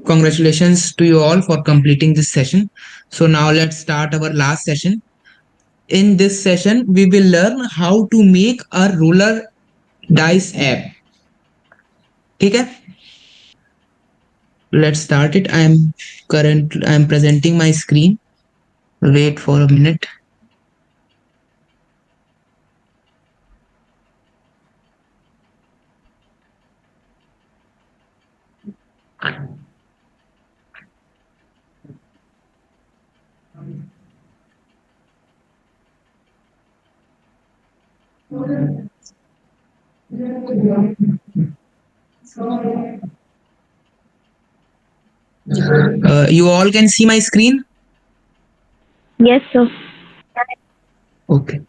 Congratulations to you all for completing this session. So now let's start our last session. In this session, we will learn how to make a roller dice app. ठीक है? Let's start it. I am presenting my screen. Wait for a minute. You all can see my screen? Yes, sir. Okay.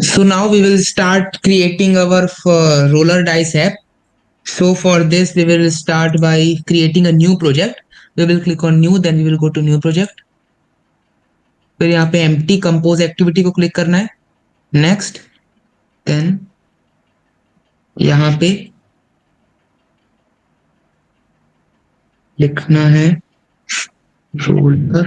So now we will start creating our roller dice app. So for this, we will start by creating a new project. We will click on new, then we will go to new project. फिर यहाँ पे empty compose activity को click करना है. Next, then यहाँ पे लिखना है roller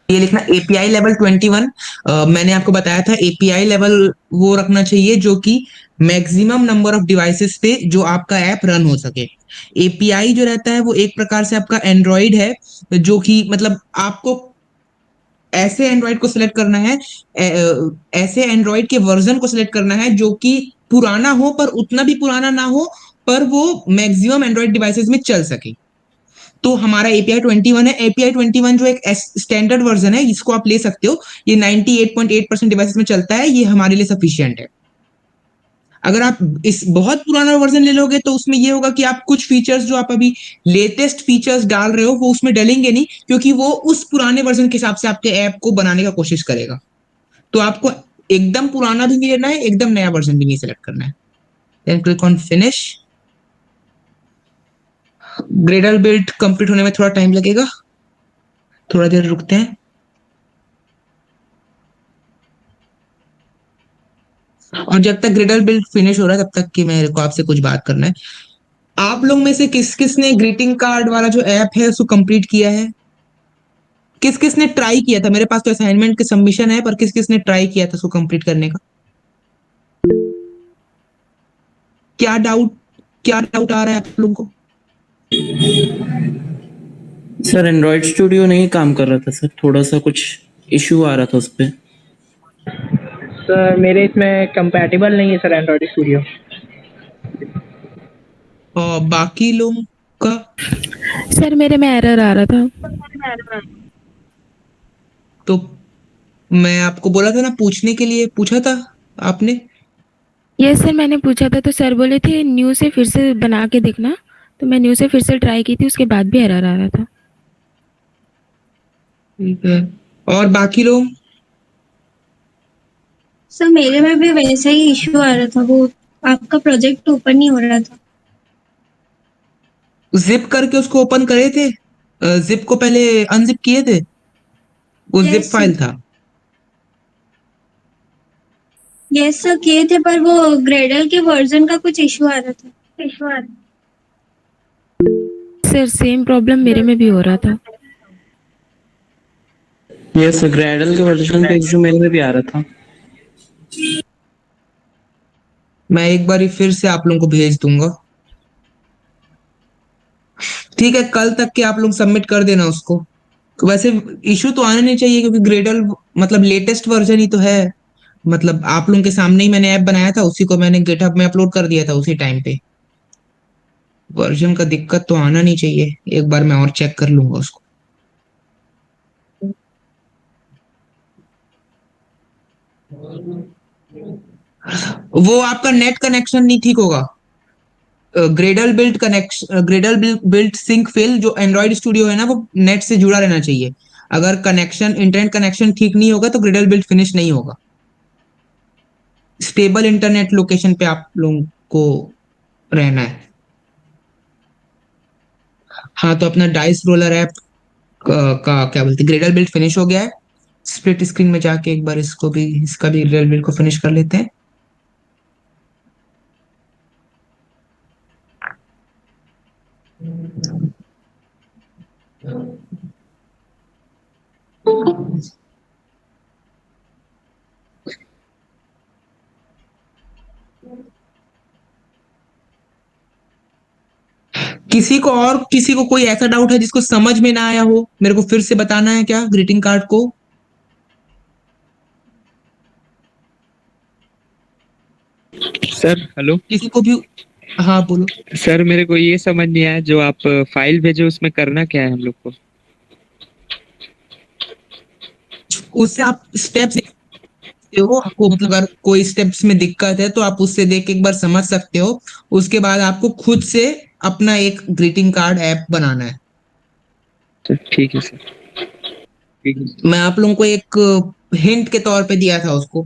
ये लिखना API लेवल 21. मैंने आपको बताया था API लेवल वो रखना चाहिए जो कि मैक्सिमम नंबर ऑफ डिवाइसेस पे जो आपका ऐप रन हो सके. API जो रहता है वो एक प्रकार से आपका एंड्रॉइड है जो कि मतलब आपको ऐसे एंड्रॉइड को सिलेक्ट करना है, ऐसे एंड्रॉइड के वर्जन को सिलेक्ट करना है जो कि पुराना हो पर उतना भी पुराना ना हो पर वो मैक्सिमम एंड्रॉइड डिवाइसेस में चल सके. तो हमारा API 21 है. API 21 जो एक स्टैंडर्ड वर्जन है, इसको आप ले सकते हो. ये 98.8% डिवाइसेस में चलता है. ये हमारे लिए सफिशिएंट है. अगर आप इस बहुत पुराना वर्जन ले लोगे तो उसमें ये होगा कि आप कुछ फीचर्स जो आप अभी लेटेस्ट फीचर्स डाल रहे हो वो उसमें डलेंगे नहीं, क्योंकि वो उस पुराने वर्जन के हिसाब से आपके ऐप को बनाने का कोशिश करेगा. तो आपको एकदम पुराना भी नहीं लेना है, एकदम नया वर्जन भी नहीं सिलेक्ट करना है. Then click on finish. Gradle build complete होने में थोड़ा टाइम लगेगा, थोड़ा देर रुकते हैं. और जब तक ग्रेडल बिल्ड फिनिश हो रहा है तब तक कि मेरे को आपसे कुछ बात करना है. आप लोग में से किस किस ने ग्रीटिंग कार्ड वाला जो ऐप है उसको कंप्लीट किया है? किस किस ने ट्राई किया था? मेरे पास तो असाइनमेंट के सबमिशन है, पर किस किस ने ट्राई किया था उसको कंप्लीट करने का? क्या डाउट आ रहा है आप लोगों को? सर एंड्रॉइड स्टूडियो नहीं काम कर रहा था सर, थोड़ा सा कुछ इशू आ रहा था उस पर. सर मेरे इसमें कंपैटिबल नहीं है सर एंड्रॉइड स्टूडियो. और बाकी लोगों का? सर मेरे में एरर आ रहा था. तो मैं आपको बोला था ना, पूछने के लिए पूछा था आपने? यस सर, मैंने पूछा था तो सर बोले थे न्यू से फिर से बना के देखना. तो मैं न्यू से फिर से ट्राई की थी, उसके बाद भी एरर आ रहा था. ठीक है. और बाकी लोग? सर मेरे में भी वैसा ही इशू आ रहा था, वो आपका प्रोजेक्ट ओपन नहीं हो रहा था. जिप करके उसको ओपन करे थे? जिप को पहले अनजिप किए थे? वो जिप Yes, फाइल sir. था. यस सर किए थे, पर वो ग्रेडल के वर्जन का कुछ इशू आ रहा था. सर सेम प्रॉब्लम मेरे में भी हो रहा था. यस सर, ग्रेडल के वर्जन का इशू मेरे में भी आ रहा था. मैं एक बार फिर से आप लोगों को भेज दूंगा. ठीक है, कल तक के आप लोग सबमिट कर देना उसको. वैसे इशू तो आना नहीं चाहिए क्योंकि ग्रेडल मतलब लेटेस्ट वर्जन ही तो है. मतलब आप लोगों के सामने ही मैंने ऐप बनाया था, उसी को मैंने गिटहब में अपलोड कर दिया था उसी टाइम पे. वर्जन का दिक्कत तो आना नहीं चाहिए, एक बार मैं और चेक कर लूंगा उसको। वो आपका नेट कनेक्शन नहीं ठीक होगा। Gradle built connection, Gradle built sync fail, जो एंड्रॉइड स्टूडियो है ना वो नेट से जुड़ा रहना चाहिए। अगर कनेक्शन, इंटरनेट कनेक्शन ठीक नहीं होगा तो ग्रेडल बिल्ट फिनिश नहीं होगा। स्टेबल इंटरनेट लोकेशन पे आप लोगों को रहना है। हाँ, तो अपना डाइस रोलर ऐप का क्या बोलते हैं, ग्रेडल बिल्ट फिनिश हो गया है। स्प्लिट स्क्रीन में जाके एक बार इसको भी, इसका भी ग्रेडल बिल्ट को फिनिश कर लेते हैं। किसी को कोई ऐसा डाउट है जिसको समझ में ना आया हो, मेरे को फिर से बताना है क्या ग्रीटिंग कार्ड को? Sir hello. किसी को भी? हाँ बोलो। सर मेरे को ये समझ नहीं आया, जो आप फाइल भेजे उसमें करना क्या है हम लोग को? उससे आप स्टेप्स हो, आपको मतलब अगर कोई स्टेप्स में दिक्कत है तो आप उससे देख के एक बार समझ सकते हो। उसके बाद आपको खुद से अपना एक ग्रीटिंग कार्ड ऐप बनाना है। तो ठीक है सर, ठीक है। मैं आप लोगों को एक हिंट के तौर पे दिया था उसको,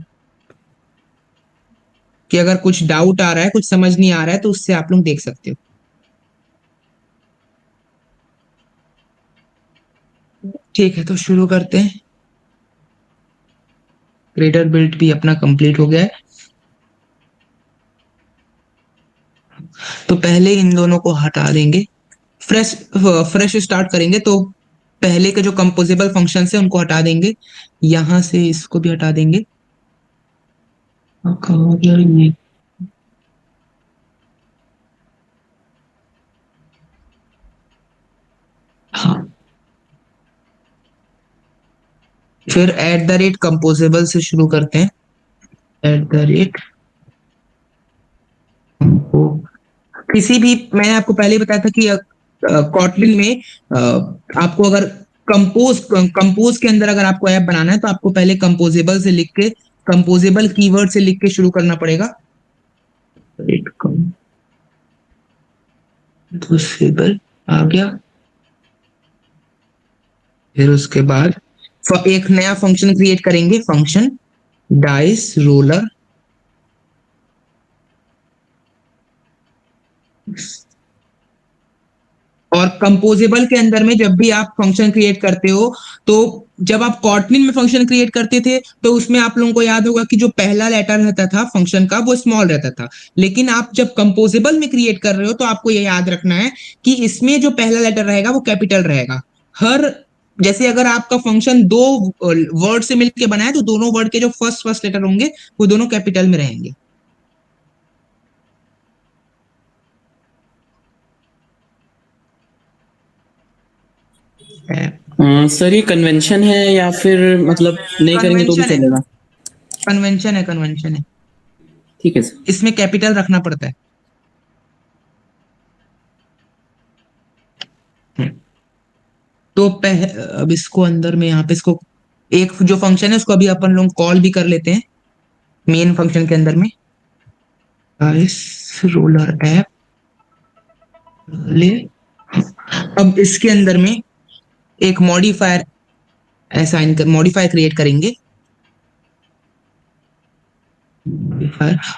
कि अगर कुछ डाउट आ रहा है, कुछ समझ नहीं आ रहा है तो उससे आप लोग देख सकते हो। ठीक है, तो शुरू करते हैं। ग्रेडर बिल्ट भी अपना कंप्लीट हो गया है। तो पहले इन दोनों को हटा देंगे, फ्रेश फ्रेश स्टार्ट करेंगे। तो पहले के जो कंपोजेबल फंक्शन है उनको हटा देंगे, यहां से इसको भी हटा देंगे। कहाँ गया ये? हाँ, फिर एट द रेट कंपोजेबल से शुरू करते हैं। एट द रेट, किसी भी, मैंने आपको पहले ही बताया था कि कॉटलिन में आपको अगर कंपोज के अंदर अगर आपको ऐप बनाना है तो आपको पहले कंपोजेबल से लिख के, कंपोजेबल कीवर्ड से लिख के शुरू करना पड़ेगा। कंपोजेबल आ गया। फिर उसके बाद एक नया फंक्शन क्रिएट करेंगे, फंक्शन डाइस रोलर। और कंपोजेबल के अंदर में जब भी आप फंक्शन क्रिएट करते हो, तो जब आप कॉटलिन में फंक्शन क्रिएट करते थे तो उसमें आप लोगों को याद होगा कि जो पहला लेटर रहता था फंक्शन का वो स्मॉल रहता था। लेकिन आप जब कंपोजेबल में क्रिएट कर रहे हो तो आपको ये याद रखना है कि इसमें जो पहला लेटर रहेगा वो कैपिटल रहेगा। हर, जैसे अगर आपका फंक्शन दो वर्ड से मिलकर बना है तो दोनों वर्ड के जो फर्स्ट लेटर होंगे वो दोनों कैपिटल में रहेंगे। सर ये कन्वेंशन है या फिर मतलब नहीं करेंगे तो भी कन्वेंशन है, चलेगा? कन्वेंशन है, कन्वेंशन है। ठीक है सर। इसमें कैपिटल रखना पड़ता है। तो अब इसको अंदर में, यहाँ पे इसको, एक जो फंक्शन है उसको अभी अपन लोग कॉल भी कर लेते हैं मेन फंक्शन के अंदर में। इस रोलर ऐप ले, अब इसके अंदर में एक मॉडिफायर असाइन कर, मॉडिफायर क्रिएट करेंगे।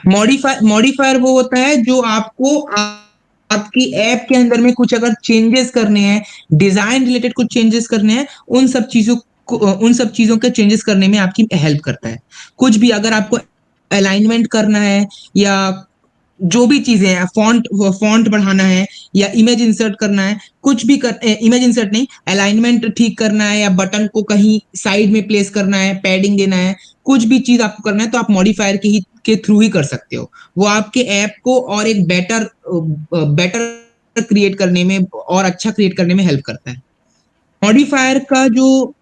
मॉडिफायर वो होता है जो आपको आपकी ऐप के अंदर में कुछ अगर चेंजेस करने हैं, डिजाइन रिलेटेड कुछ चेंजेस करने हैं, उन सब चीजों को, उन सब चीजों के चेंजेस करने में आपकी हेल्प करता है। कुछ भी अगर आपको अलाइनमेंट करना है या जो भी चीजें हैं, फॉन्ट फॉन्ट बढ़ाना है या इमेज इंसर्ट करना है, कुछ भी कर, इमेज इंसर्ट नहीं, अलाइनमेंट ठीक करना है या बटन को कहीं साइड में प्लेस करना है, पैडिंग देना है, कुछ भी चीज आपको करना है तो आप मॉडिफायर के थ्रू ही कर सकते हो। वो आपके ऐप को और एक बेटर क्रिएट करने में और अच्छा क्रिएट करने में हेल्प करता है। मॉडिफायर का जो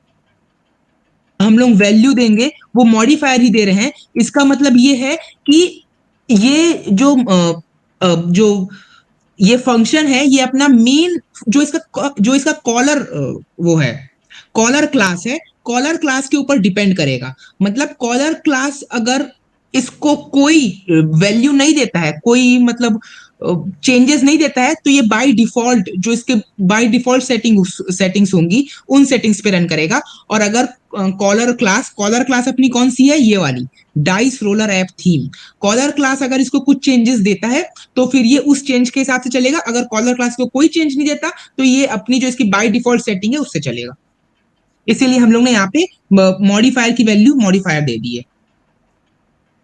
हम लोग वैल्यू देंगे वो मॉडिफायर ही दे रहे हैं। इसका मतलब ये है कि ये जो ये फंक्शन है, ये अपना मेन जो इसका कॉलर वो है, कॉलर क्लास है, कॉलर क्लास के ऊपर डिपेंड करेगा। मतलब कॉलर क्लास अगर इसको कोई वैल्यू नहीं देता है, कोई मतलब चेंजेस नहीं देता है, तो ये बाय डिफॉल्ट जो इसके बाय डिफॉल्ट सेटिंग्स होंगी उन सेटिंग्स पे रन करेगा। और अगर कॉलर क्लास अपनी कौन सी है, ये वाली dice roller app theme, colour class अगर इसको कुछ चेंजेस देता है तो फिर ये उस चेंज के हिसाब से चलेगा। अगर कॉलर क्लास को कोई चेंज नहीं देता तो ये अपनी जो इसकी बाय डिफॉल्ट सेटिंग है उससे चलेगा। इसीलिए हम लोग ने यहाँ पे मॉडिफायर की वैल्यू मॉडिफायर दे दी है।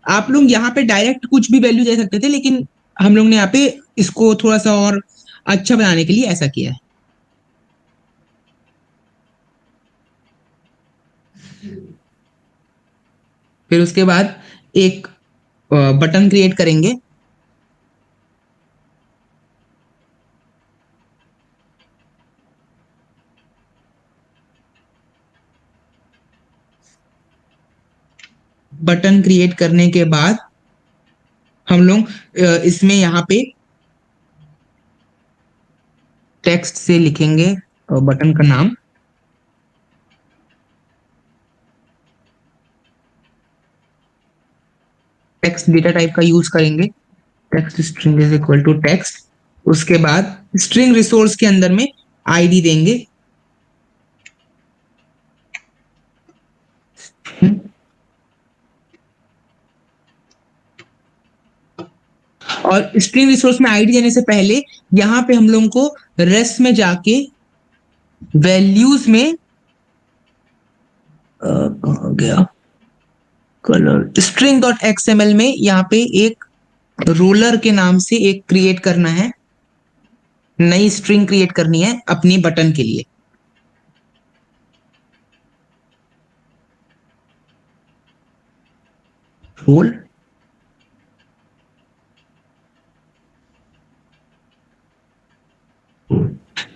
आप लोग यहाँ पे डायरेक्ट कुछ भी वैल्यू दे सकते थे, लेकिन हम लोग ने यहाँ पे इसको थोड़ा सा और अच्छा बनाने के लिए ऐसा किया है। फिर उसके बाद एक बटन क्रिएट करेंगे। बटन क्रिएट करने के बाद हम लोग इसमें यहाँ पे टेक्स्ट से लिखेंगे बटन का नाम। टेक्स्ट डेटा टाइप का यूज करेंगे, text string is equal to text. उसके बाद स्ट्रिंग रिसोर्स के अंदर में आईडी देंगे। और स्ट्रिंग रिसोर्स में आईडी देने से पहले यहां पे हम लोगों को रेस्ट में जाके वैल्यूज में कहाँ गया कलर स्ट्रिंग डॉट एक्सएमएल में यहाँ पे एक रोलर के नाम से एक क्रिएट करना है, नई स्ट्रिंग क्रिएट करनी है अपनी बटन के लिए। रोल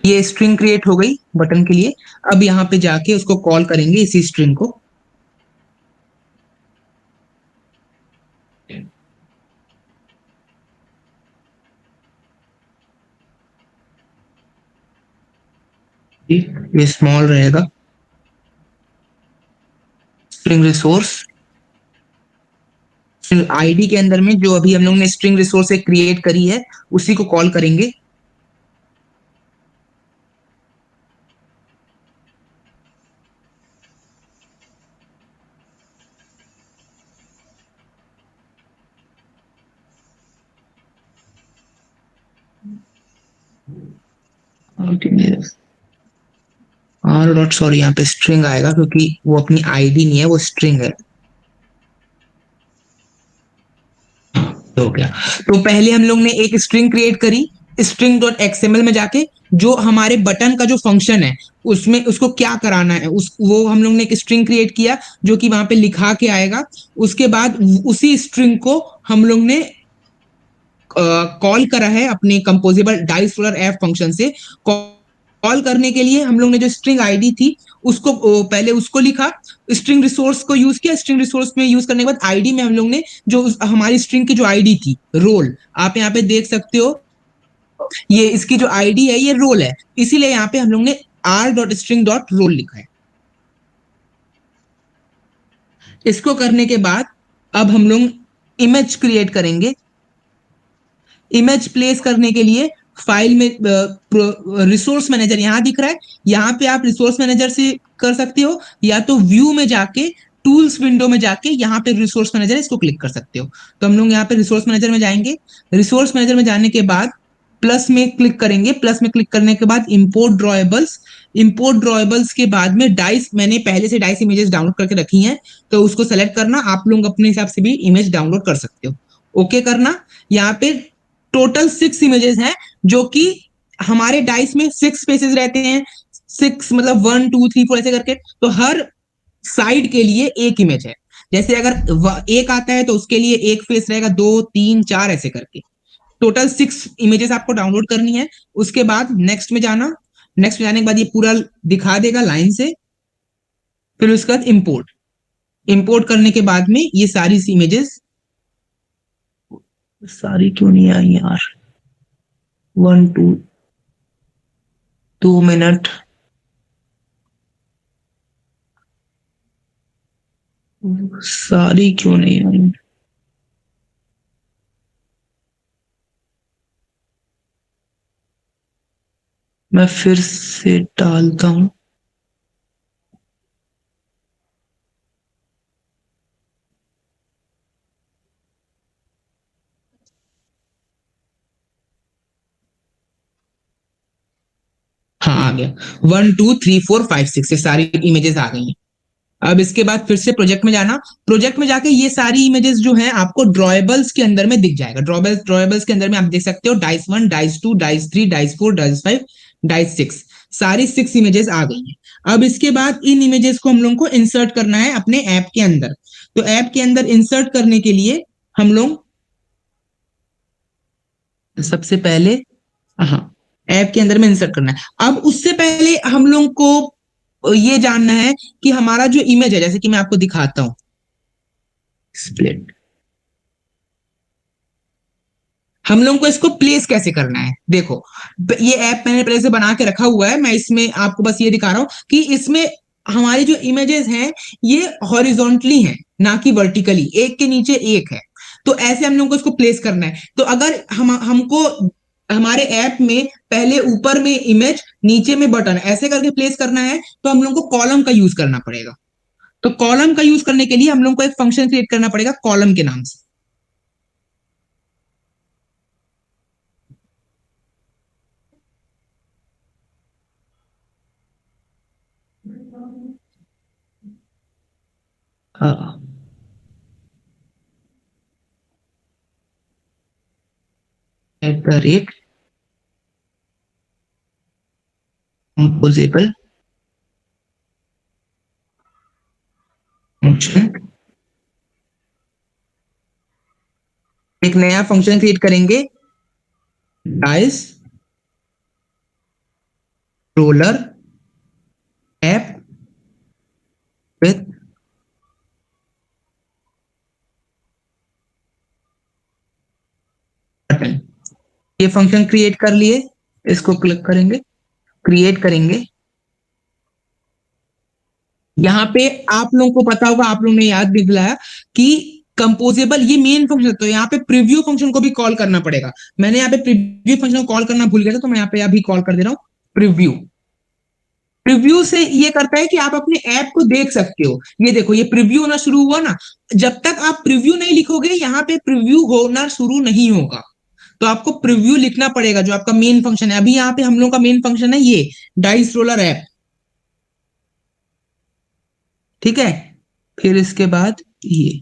ये स्ट्रिंग क्रिएट हो गई बटन के लिए। अब यहाँ पे जाके उसको कॉल करेंगे इसी स्ट्रिंग को। ये स्मॉल रहेगा। स्ट्रिंग रिसोर्स आईडी के अंदर में जो अभी हम लोग ने स्ट्रिंग रिसोर्स एक क्रिएट करी है उसी को कॉल करेंगे। आर डॉट सॉरी यहाँ पे स्ट्रिंग आएगा क्योंकि वो अपनी आईडी नहीं है, वो स्ट्रिंग है। हो गया। तो पहले हम लोग ने एक स्ट्रिंग क्रिएट करी स्ट्रिंग डॉट एक्सएमएल में जाके, जो हमारे बटन का जो फंक्शन है उसमें उसको क्या कराना है वो हम लोग ने एक स्ट्रिंग क्रिएट किया जो कि वहां पे लिखा के आएगा। उसके बाद उसी स्ट्रिंग को हम लोग ने कॉल करा है अपने composable dice roller app function से। कॉल करने के लिए हम लोग ने जो स्ट्रिंग आईडी थी उसको पहले उसको लिखा, स्ट्रिंग रिसोर्स को यूज किया। स्ट्रिंग रिसोर्स में यूज करने के बाद आईडी में हम लोग ने जो हमारी स्ट्रिंग की जो आईडी थी रोल, आप यहाँ पे देख सकते हो ये इसकी जो आईडी है ये रोल है, इसीलिए यहाँ पे हम लोग ने R dot string dot roll लिखा है। इसको करने के बाद अब हम लोग इमेज क्रिएट करेंगे। इमेज प्लेस करने के लिए फाइल में रिसोर्स मैनेजर यहाँ दिख रहा है, यहाँ पे आप रिसोर्स मैनेजर से कर सकते हो या तो व्यू में जाके टूल्स विंडो में जाके यहाँ पे रिसोर्स मैनेजर इसको क्लिक कर सकते हो। तो हम लोग यहाँ पे रिसोर्स मैनेजर में जाएंगे। रिसोर्स मैनेजर में जाने के बाद प्लस में क्लिक करेंगे। प्लस में क्लिक करने के बाद इंपोर्ट ड्रॉएबल्स, इंपोर्ट ड्रॉएबल्स के बाद में डाइस, मैंने पहले से डाइस इमेजेस डाउनलोड करके रखी हैं तो उसको सेलेक्ट करना। आप लोग अपने हिसाब से भी इमेज डाउनलोड कर सकते हो। ओके करना। यहाँ पे टोटल 6 इमेजेस हैं जो कि हमारे डाइस में 6 स्पेसेस रहते हैं, 6 मतलब 1 2 3 4 ऐसे करके। तो हर साइड के लिए एक इमेज है। जैसे अगर एक आता है तो उसके लिए एक फेस रहेगा, 2 3 4 ऐसे करके टोटल 6 इमेजेस आपको डाउनलोड करनी है। उसके बाद नेक्स्ट में जाना। नेक्स्ट में जाने के बाद ये पूरा दिखा देगा लाइन से। फिर उसके बाद इंपोर्ट, इंपोर्ट करने के बाद में ये सारी इमेजेस, सारी क्यों नहीं आई यार, 1 2 मिनट। सारी क्यों नहीं आई? मैं फिर से डालता हूँ। हाँ, आ गया। 1 2 3 4 5 6 ये सारी इमेजेस आ गई हैं। अब इसके बाद फिर से प्रोजेक्ट में जाना। प्रोजेक्ट में जाके ये सारी इमेजेस जो हैं आपको ड्रॉएबल्स के अंदर में दिख जाएगा। ड्रॉएबल्स के अंदर में आप देख सकते हो dice 1, dice 2, dice 3, dice 4, dice 5, dice 6। सारी 6 इमेजेस आ गई हैं। अब इसके बाद इन इमेजेस को हम लोग को इंसर्ट करना है अपने ऐप के अंदर। तो ऐप के अंदर इंसर्ट करने के लिए हम लोग सबसे पहले, हाँ, ऐप के अंदर में इंसर्ट करना है। अब उससे पहले हम लोग को ये जानना है कि हमारा जो इमेज है, जैसे कि मैं आपको दिखाता हूं, स्प्लिट, हम लोग को इसको प्लेस कैसे करना है। देखो, ये ऐप मैंने पहले से बना के रखा हुआ है, मैं इसमें आपको बस ये दिखा रहा हूं कि इसमें हमारी जो इमेजेस हैं ये हॉरिजॉन्टली हैं, ना कि वर्टिकली, एक के नीचे एक है। तो ऐसे हम लोग को इसको प्लेस करना है। तो अगर हमको हमारे ऐप में पहले ऊपर में इमेज, नीचे में बटन, ऐसे करके प्लेस करना है, तो हम लोग को कॉलम का यूज करना पड़ेगा। तो कॉलम का यूज करने के लिए हम लोग को एक फंक्शन क्रिएट करना पड़ेगा कॉलम के नाम से। हाँ, @ composable फंक्शन। एक नया फंक्शन क्रिएट करेंगे, dice roller app with button. ये फंक्शन क्रिएट कर लिए, इसको क्लिक करेंगे, क्रिएट करेंगे। यहाँ पे आप लोगों को पता होगा, आप लोगों ने याद भी दिलाया कि कंपोजेबल ये मेन फंक्शन है, तो यहाँ पे प्रीव्यू फंक्शन को भी कॉल करना पड़ेगा। मैंने यहाँ पे प्रीव्यू फंक्शन को कॉल करना भूल गया था, तो मैं यहाँ पे अभी कॉल कर दे रहा हूँ प्रीव्यू। प्रीव्यू से ये करता है कि आप अपने ऐप को देख सकते हो। ये देखो, ये प्रीव्यू होना शुरू हुआ ना। जब तक आप प्रीव्यू नहीं लिखोगे यहाँ पे प्रीव्यू होना शुरू नहीं होगा। तो आपको प्रीव्यू लिखना पड़ेगा, जो आपका मेन फंक्शन है। अभी यहाँ पे हम लोग का मेन फंक्शन है ये डाइस रोलर ऐप, ठीक है। फिर इसके बाद ये,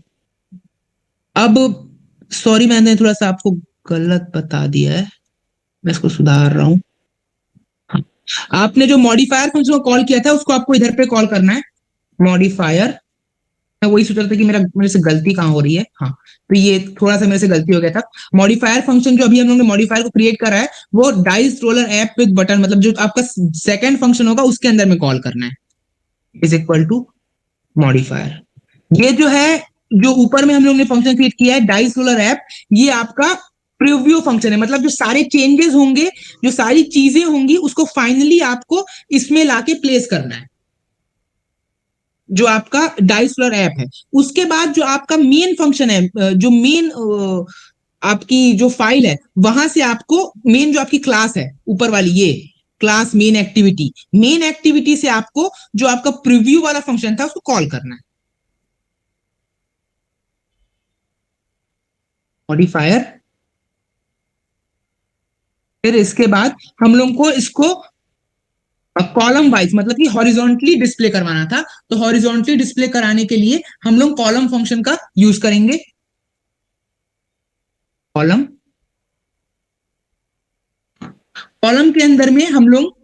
अब सॉरी मैंने थोड़ा सा आपको गलत बता दिया है, मैं इसको सुधार रहा हूं। हाँ, आपने जो मॉडिफायर फंक्शन को कॉल किया था उसको आपको इधर पे कॉल करना है, मॉडिफायर। मैं वही सोच रहा था कि मेरे से गलती कहाँ हो रही है। हाँ, तो ये थोड़ा सा मेरे से गलती हो गया था। मॉडिफायर फंक्शन जो अभी हम लोग ने मॉडिफायर को क्रिएट करा है, वो dice roller app with button, मतलब जो आपका सेकंड फंक्शन होगा उसके अंदर में कॉल करना है, इज इक्वल टू मॉडिफायर। ये जो है, जो ऊपर में हम लोग ने फंक्शन क्रिएट किया है डाइस रोलर ऐप, ये आपका प्रीव्यू फंक्शन है। मतलब जो सारे चेंजेस होंगे, जो सारी चीजें होंगी, उसको फाइनली आपको इसमें लाके प्लेस करना है, जो आपका डाइस रोलर ऐप है। उसके बाद जो आपका मेन फंक्शन है, जो मेन आपकी जो फाइल है, वहां से आपको मेन जो आपकी क्लास है ऊपर वाली, ये क्लास मेन एक्टिविटी से आपको जो आपका प्रीव्यू वाला फंक्शन था उसको कॉल करना है, मॉडिफायर। फिर इसके बाद हम लोग को इसको कॉलम वाइज, मतलब कि हॉरिजॉन्टली डिस्प्ले करवाना था। तो हॉरिजॉन्टली डिस्प्ले कराने के लिए हम लोग कॉलम फंक्शन का यूज करेंगे। कॉलम, कॉलम के अंदर में हम लोग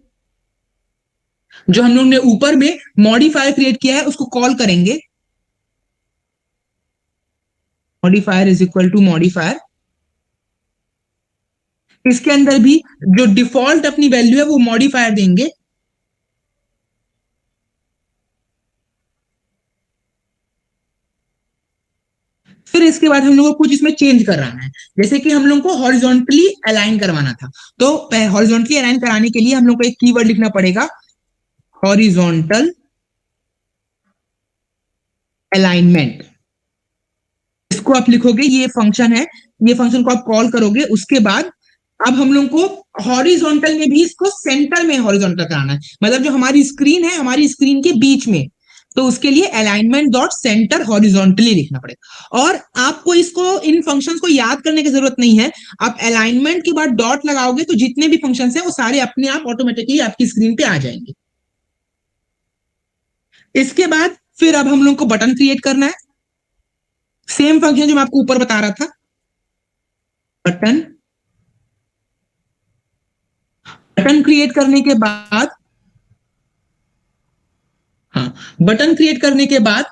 जो हम लोग ने ऊपर में मॉडिफायर क्रिएट किया है उसको कॉल करेंगे, modifier is equal to modifier. इसके अंदर भी जो डिफॉल्ट अपनी वैल्यू है वो मॉडिफायर देंगे। फिर इसके बाद हम लोग को कुछ इसमें चेंज कराना है, जैसे कि हम लोग को हॉरिजॉन्टली अलाइन करवाना था। तो हॉरिजॉन्टली अलाइन कराने के लिए हम लोग को एक कीवर्ड लिखना पड़ेगा, हॉरिजॉन्टल अलाइनमेंट। इसको आप लिखोगे, ये फंक्शन है, ये फंक्शन को आप कॉल करोगे। उसके बाद अब हम लोग को हॉरिजॉन्टल में भी इसको सेंटर में हॉरिजॉन्टल कराना है, मतलब जो हमारी स्क्रीन है, हमारी स्क्रीन के बीच में। तो उसके लिए अलाइनमेंट डॉट सेंटर हॉरिजॉन्टली लिखना पड़ेगा। और आपको इसको, इन फंक्शंस को याद करने की जरूरत नहीं है। आप अलाइनमेंट के बाद डॉट लगाओगे तो जितने भी फंक्शंस हैं वो सारे अपने आप ऑटोमेटिकली आपकी स्क्रीन पे आ जाएंगे। इसके बाद फिर अब हम लोग को बटन क्रिएट करना है, सेम फंक्शन जो मैं आपको ऊपर बता रहा था, बटन। बटन क्रिएट करने के बाद, हाँ, बटन क्रिएट करने के बाद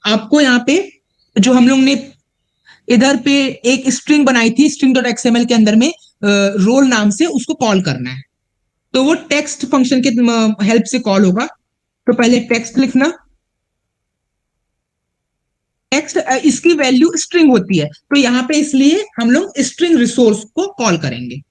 आपको यहाँ पे जो हम लोग ने इधर पे एक स्ट्रिंग बनाई थी, string.xml के अंदर में रोल नाम से, उसको कॉल करना है। तो वो टेक्स्ट फंक्शन के हेल्प से कॉल होगा। तो पहले टेक्स्ट लिखना, टेक्स्ट, इसकी वैल्यू स्ट्रिंग होती है, तो यहाँ पे इसलिए हम लोग स्ट्रिंग रिसोर्स को कॉल करेंगे।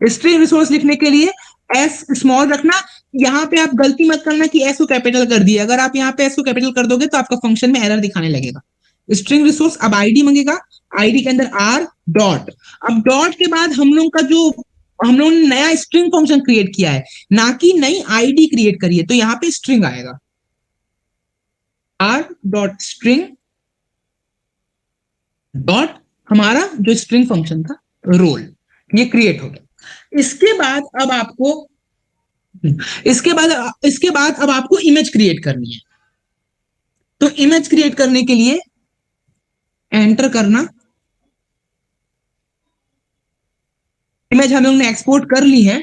स्ट्रिंग रिसोर्स लिखने के लिए एस स्मॉल रखना। यहाँ पे आप गलती मत करना कि एस को कैपिटल कर दिया, अगर आप यहाँ पे एस को कैपिटल कर दोगे तो आपका फंक्शन में एरर दिखाने लगेगा। स्ट्रिंग रिसोर्स, अब आईडी मांगेगा, आईडी के अंदर आर डॉट। अब डॉट के बाद हम लोग का जो, हम लोगों ने नया स्ट्रिंग फंक्शन क्रिएट किया है, ना कि नई आईडी क्रिएट करी है, तो यहाँ पे स्ट्रिंग आएगा, आर डॉट स्ट्रिंग डॉट हमारा जो स्ट्रिंग फंक्शन था रोल, ये क्रिएट हो गया। इसके बाद अब आपको, इसके बाद अब आपको इमेज क्रिएट करनी है। तो इमेज क्रिएट करने के लिए एंटर करना। इमेज हम लोग ने एक्सपोर्ट कर ली है,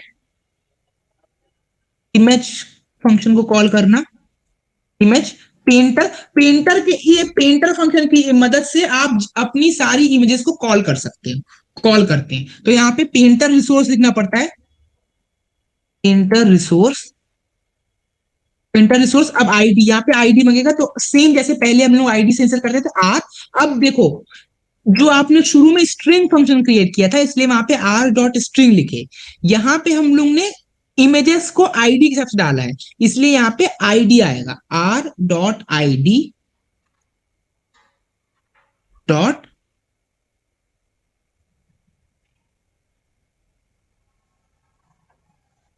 इमेज फंक्शन को कॉल करना, इमेज पेंटर। पेंटर के, ये पेंटर फंक्शन की मदद से आप अपनी सारी इमेजेस को कॉल कर सकते हैं, कॉल करते हैं। तो यहाँ पे पेंटर रिसोर्स लिखना पड़ता है, पेंटर रिसोर्स, पेंटर रिसोर्स। अब आईडी, यहाँ पे आईडी मांगेगा, तो सेम जैसे पहले हम लोग आईडी से इंसर करते थे आर। अब देखो, जो आपने शुरू में स्ट्रिंग फंक्शन क्रिएट किया था, इसलिए वहां पे आर डॉट स्ट्रिंग लिखे। यहाँ पे हम लोग ने इमेजेस को आईडी के हिसाब से डाला है, इसलिए यहाँ पे आईडी आएगा, R dot ID dot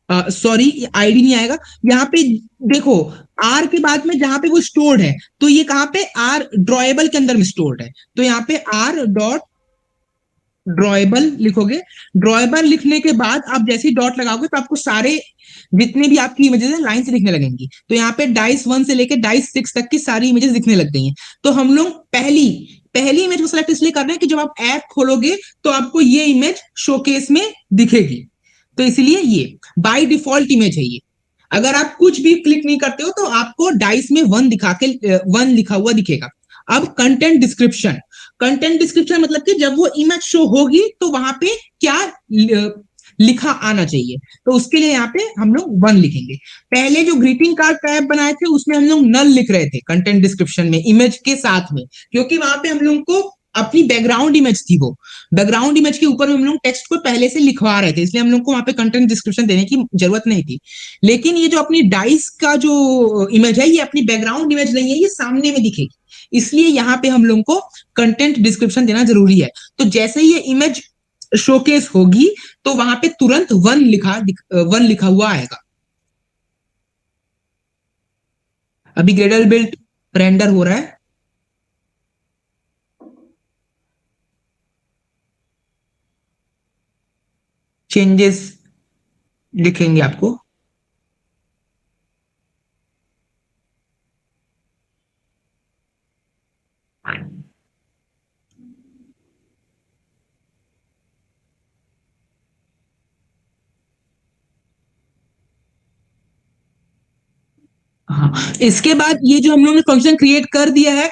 sorry, ID नहीं आएगा। यहाँ पे देखो, आर के बाद में जहां पे वो स्टोर्ड है, तो ये कहां पे, आर ड्रॉएबल के अंदर में स्टोर्ड है, तो यहाँ पे आर डॉट ड्रॉएबल लिखोगे। ड्रॉएबल लिखने के बाद आप जैसे ही डॉट लगाओगे तो आपको सारे जितने भी आपकी इमेजेस हैं लाइन से दिखने लगेंगी। तो यहाँ पे डाइस 1 से लेके डाइस 6 तक की सारी इमेजेस दिखने लग गई हैं। तो हम लोग पहली इमेज को सिलेक्ट इसलिए कर रहे हैं कि जब आप ऐप खोलोगे तो आपको ये इमेज शोकेस में दिखेगी, तो इसलिए ये बाय डिफॉल्ट इमेज है ये। अगर आप कुछ भी क्लिक नहीं करते हो तो आपको डाइस में 1 लिखा हुआ दिखेगा। अब कंटेंट डिस्क्रिप्शन, कंटेंट डिस्क्रिप्शन मतलब कि जब वो इमेज शो होगी तो वहां पे क्या लिखा आना चाहिए, तो उसके लिए यहाँ पे हम लोग 1 लिखेंगे। पहले जो ग्रीटिंग कार्ड का ऐप बनाए थे उसमें हम लोग नल लिख रहे थे कंटेंट डिस्क्रिप्शन में, इमेज के साथ में, क्योंकि वहां पे हम लोग को अपनी बैकग्राउंड इमेज थी, वो बैकग्राउंड इमेज के ऊपर हम लोग टेक्स्ट को पहले से लिखवा रहे थे, इसलिए हम लोग को वहां पे कंटेंट डिस्क्रिप्शन देने की जरूरत नहीं थी। लेकिन ये जो अपनी डाइस का जो इमेज है, ये अपनी बैकग्राउंड इमेज नहीं है, ये सामने में दिखेगी, इसलिए यहाँ पे हम लोग को कंटेंट डिस्क्रिप्शन देना जरूरी है। तो जैसे ही ये इमेज शोकेस होगी तो वहां पे तुरंत 1 लिखा हुआ आएगा। अभी ग्रेडल बिल्ट रेंडर हो रहा है, चेंजेस लिखेंगे आपको। हाँ, इसके बाद ये जो हम लोगों ने फंक्शन क्रिएट कर दिया है,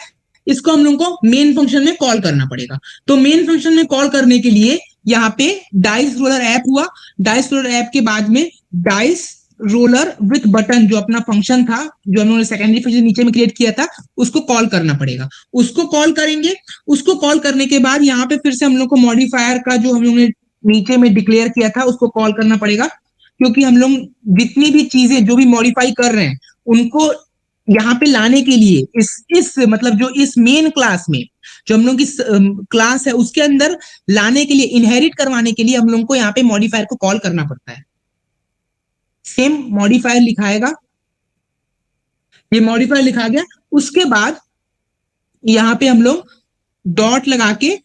इसको हम लोग को मेन फंक्शन में कॉल करना पड़ेगा। तो मेन फंक्शन में कॉल करने के लिए यहाँ पे डाइस रोलर ऐप हुआ, डाइस रोलर ऐप के बाद में डाइस रोलर विथ बटन जो अपना फंक्शन था, जो हमने सेकेंडरी फंक्शन नीचे में क्रिएट किया था, उसको कॉल करना पड़ेगा। उसको कॉल करेंगे। उसको कॉल करने के बाद यहाँ पे फिर से हम लोग को मॉडिफायर का जो हम लोग ने नीचे में डिक्लेयर किया था उसको कॉल करना पड़ेगा, क्योंकि हम लोग जितनी भी चीजें जो भी मॉडिफाई कर रहे हैं उनको यहाँ पे लाने के लिए इस मतलब जो इस मेन क्लास में जो हम लोग की क्लास है उसके अंदर लाने के लिए, इनहेरिट करवाने के लिए हम लोग को यहाँ पे मॉडिफायर को कॉल करना पड़ता है। सेम मॉडिफायर लिखाएगा, ये मॉडिफायर लिखा गया। उसके बाद यहाँ पे हम लोग डॉट लगा के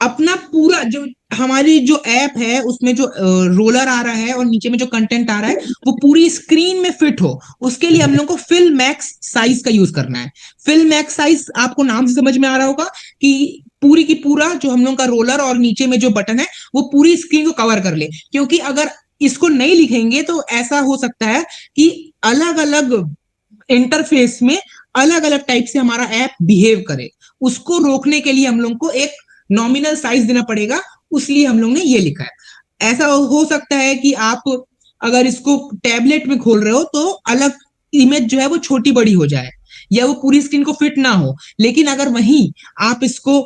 अपना पूरा जो हमारी जो ऐप है उसमें जो रोलर आ रहा है और नीचे में जो कंटेंट आ रहा है वो पूरी स्क्रीन में फिट हो, उसके लिए हम लोग को फिल मैक्स साइज का यूज करना है। फिल मैक्स साइज आपको नाम से समझ में आ रहा होगा कि पूरी की पूरा जो हम लोग का रोलर और नीचे में जो बटन है वो पूरी स्क्रीन को कवर कर ले, क्योंकि अगर इसको नहीं लिखेंगे तो ऐसा हो सकता है कि अलग अलग इंटरफेस में अलग अलग टाइप से हमारा ऐप बिहेव करे। उसको रोकने के लिए हम लोग को एक नॉमिनल साइज देना पड़ेगा, उसलिए हम लोग ने ये लिखा है। ऐसा हो सकता है कि आप अगर इसको टैबलेट में खोल रहे हो तो अलग इमेज जो है वो छोटी बड़ी हो जाए या वो पूरी स्क्रीन को फिट ना हो, लेकिन अगर वहीं आप इसको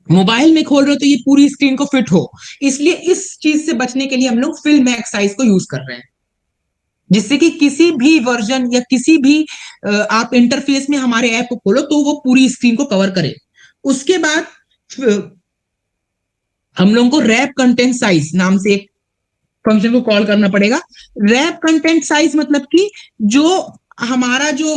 मोबाइल में खोल रहे हो तो ये पूरी स्क्रीन को फिट हो। इसलिए इस चीज से बचने के लिए हम लोग फिल मैक्स साइज को यूज कर रहे हैं, जिससे कि किसी भी वर्जन या किसी भी आप इंटरफेस में हमारे ऐप को खोलो तो वो पूरी स्क्रीन को कवर करे। उसके बाद हम लोगों को रैप कंटेंट साइज नाम से एक फंक्शन को कॉल करना पड़ेगा। रैप कंटेंट साइज मतलब कि जो हमारा जो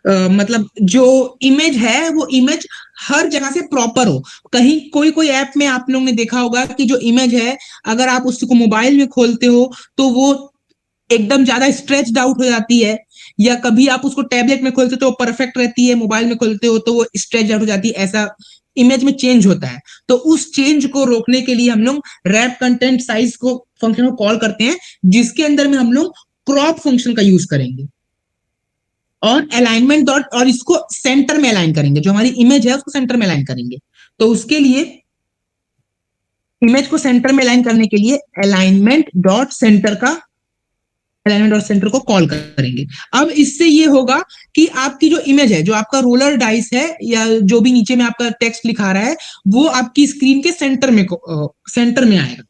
मतलब जो इमेज है वो इमेज हर जगह से प्रॉपर हो। कहीं कोई कोई ऐप में आप लोगों ने देखा होगा कि जो इमेज है अगर आप उसको मोबाइल में खोलते हो तो वो एकदम ज्यादा स्ट्रेच्ड आउट हो जाती है, या कभी आप उसको टैबलेट में खोलते हो तो वो परफेक्ट रहती है, मोबाइल में खोलते हो तो वो स्ट्रेच आउट हो जाती है, ऐसा इमेज में चेंज होता है। तो उस चेंज को रोकने के लिए हम लोग रैप कंटेंट साइज को फंक्शन को कॉल करते हैं, जिसके अंदर में हम लोग क्रॉप फंक्शन का यूज करेंगे और अलाइनमेंट डॉट और इसको सेंटर में अलाइन करेंगे, जो हमारी इमेज है उसको सेंटर में अलाइन करेंगे। तो उसके लिए इमेज को सेंटर में अलाइन करने के लिए अलाइनमेंट डॉट सेंटर को कॉल करेंगे। अब इससे ये होगा कि आपकी जो इमेज है, जो आपका रोलर डाइस है या जो भी नीचे में आपका टेक्स्ट लिखा रहा है वो आपकी स्क्रीन के सेंटर में आएगा।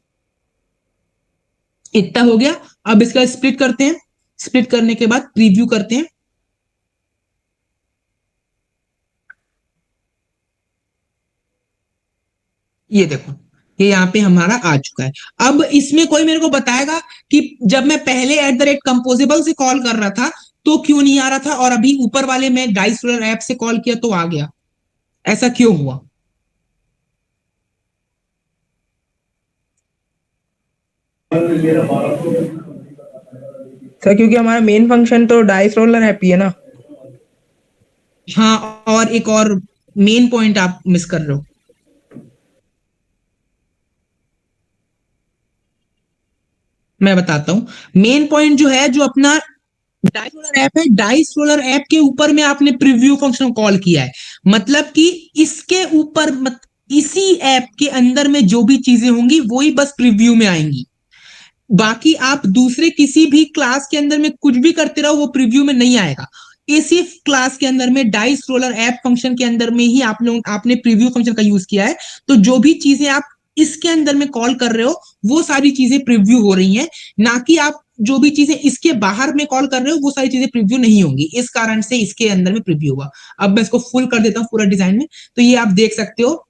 इतना हो गया। अब इसका स्प्लिट करते हैं। स्प्लिट करने के बाद प्रीव्यू करते हैं। ये देखो, ये यहाँ पे हमारा आ चुका है। अब इसमें कोई मेरे को बताएगा कि जब मैं पहले @composable से कॉल कर रहा था तो क्यों नहीं आ रहा था, और अभी ऊपर वाले में डाइस रोलर ऐप से कॉल किया तो आ गया? ऐसा क्यों हुआ? सर क्योंकि हमारा मेन फंक्शन तो डाइस रोलर हैप्पी है ना। हाँ, और एक और मेन पॉइंट आप मिस कर रहे हो। मैं बताता हूं मेन पॉइंट जो है, जो अपना डाइस रोलर ऐप है, डाइस रोलर ऐप के ऊपर में आपने प्रीव्यू फंक्शन कॉल किया है, मतलब कि इसके ऊपर इसी ऐप के अंदर में जो भी चीजें होंगी वही बस प्रीव्यू में आएंगी। बाकी आप दूसरे किसी भी क्लास के अंदर में कुछ भी करते रहो वो प्रीव्यू में नहीं आएगा। इसी क्लास के अंदर में डाइस रोलर ऐप फंक्शन के अंदर में ही आपने प्रीव्यू फंक्शन का यूज किया है, तो जो भी चीजें आप इसके अंदर में कॉल कर रहे हो वो सारी चीजें प्रीव्यू हो रही हैं, ना कि आप जो भी चीजें इसके बाहर में कॉल कर रहे हो वो सारी चीजें प्रीव्यू नहीं होंगी। इस कारण से इसके अंदर में प्रीव्यू हुआ। अब मैं इसको फुल कर देता हूँ पूरा डिजाइन में, तो ये आप देख सकते हो।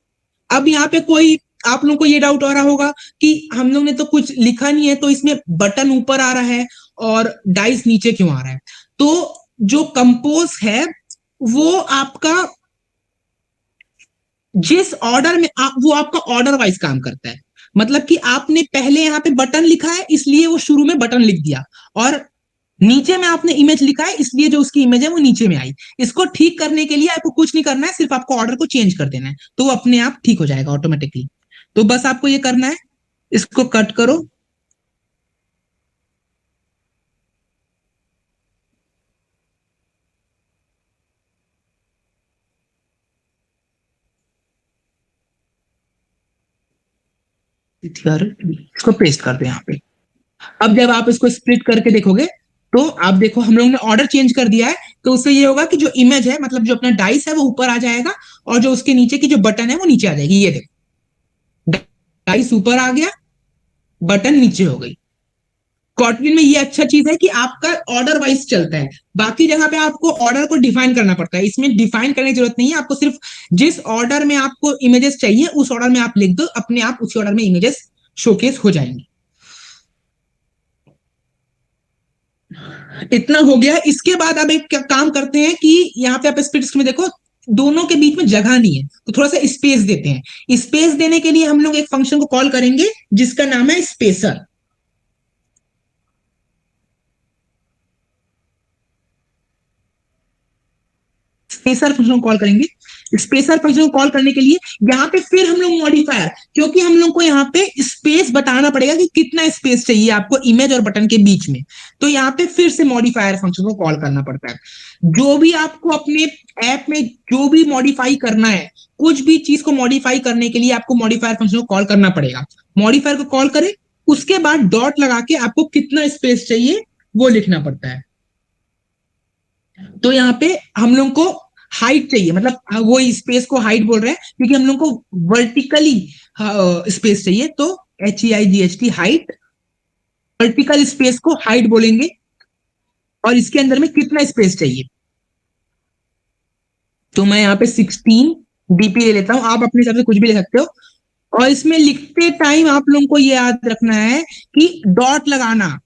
अब यहाँ पे कोई आप लोगों को ये डाउट आ रहा होगा कि हम लोग ने तो कुछ लिखा नहीं है तो इसमें बटन ऊपर आ रहा है और डाइस नीचे क्यों आ रहा है? तो जो कंपोज है वो आपका जिस ऑर्डर में वो आपका ऑर्डर वाइज काम करता है। मतलब कि आपने पहले यहाँ पे बटन लिखा है इसलिए वो शुरू में बटन लिख दिया, और नीचे में आपने इमेज लिखा है इसलिए जो उसकी इमेज है वो नीचे में आई। इसको ठीक करने के लिए आपको कुछ नहीं करना है, सिर्फ आपको ऑर्डर को चेंज कर देना है तो वो अपने आप ठीक हो जाएगा ऑटोमेटिकली। तो बस आपको ये करना है, इसको कट करो, इसको पेस्ट कर दो यहाँ पे। अब जब आप इसको स्प्लिट करके देखोगे तो आप देखो हम लोग ने ऑर्डर चेंज कर दिया है, तो उससे ये होगा कि जो इमेज है मतलब जो अपना डाइस है वो ऊपर आ जाएगा और जो उसके नीचे की जो बटन है वो नीचे आ जाएगी। ये देखो डाइस ऊपर आ गया, बटन नीचे हो गई। कॉटलिन में ये अच्छा चीज है कि आपका ऑर्डर वाइज चलता है, बाकी जगह पे आपको ऑर्डर को डिफाइन करना पड़ता है, इसमें डिफाइन करने की जरूरत नहीं है, आपको सिर्फ जिस ऑर्डर में आपको इमेजेस चाहिए उस ऑर्डर में आप लिख दो, अपने आप उसी ऑर्डर में इमेजेस शोकेस हो जाएंगी। इतना हो गया। इसके बाद अब एक काम करते हैं कि यहाँ पे आप स्प्लिट में देखो दोनों के बीच में जगह नहीं है, तो थोड़ा सा स्पेस देते हैं। स्पेस देने के लिए हम लोग एक फंक्शन को कॉल करेंगे जिसका नाम है स्पेसर। स्पेसर फंक्शन को कॉल करेंगे। स्पेसर फंक्शन को कॉल करने के लिए यहाँ पे फिर हम लोग मॉडिफायर, क्योंकि हम लोग को यहाँ पे स्पेस बताना पड़ेगा कि कितना स्पेस चाहिए आपको इमेज और बटन के बीच में, तो यहाँ पे फिर से मॉडिफायर फंक्शन को कॉल करना पड़ता है। जो भी आपको अपने ऐप में जो भी मॉडिफाई करना है, कुछ भी चीज को मॉडिफाई करने के लिए आपको मॉडिफायर फंक्शन को कॉल करना पड़ेगा। मॉडिफायर को कॉल करें, उसके बाद डॉट लगा के आपको कितना स्पेस चाहिए वो लिखना पड़ता है। तो यहाँ पे हम लोग को हाइट चाहिए, मतलब वो स्पेस को हाइट बोल रहे हैं क्योंकि हम लोग को वर्टिकली स्पेस चाहिए, तो HEIGHT हाइट, वर्टिकल स्पेस को हाइट बोलेंगे और इसके अंदर में कितना स्पेस चाहिए। तो मैं यहाँ पे 16 DP ले लेता हूं, आप अपने हिसाब से कुछ भी ले सकते हो। और इसमें लिखते टाइम आप लोगों को ये याद रखना है कि डॉट लगाना,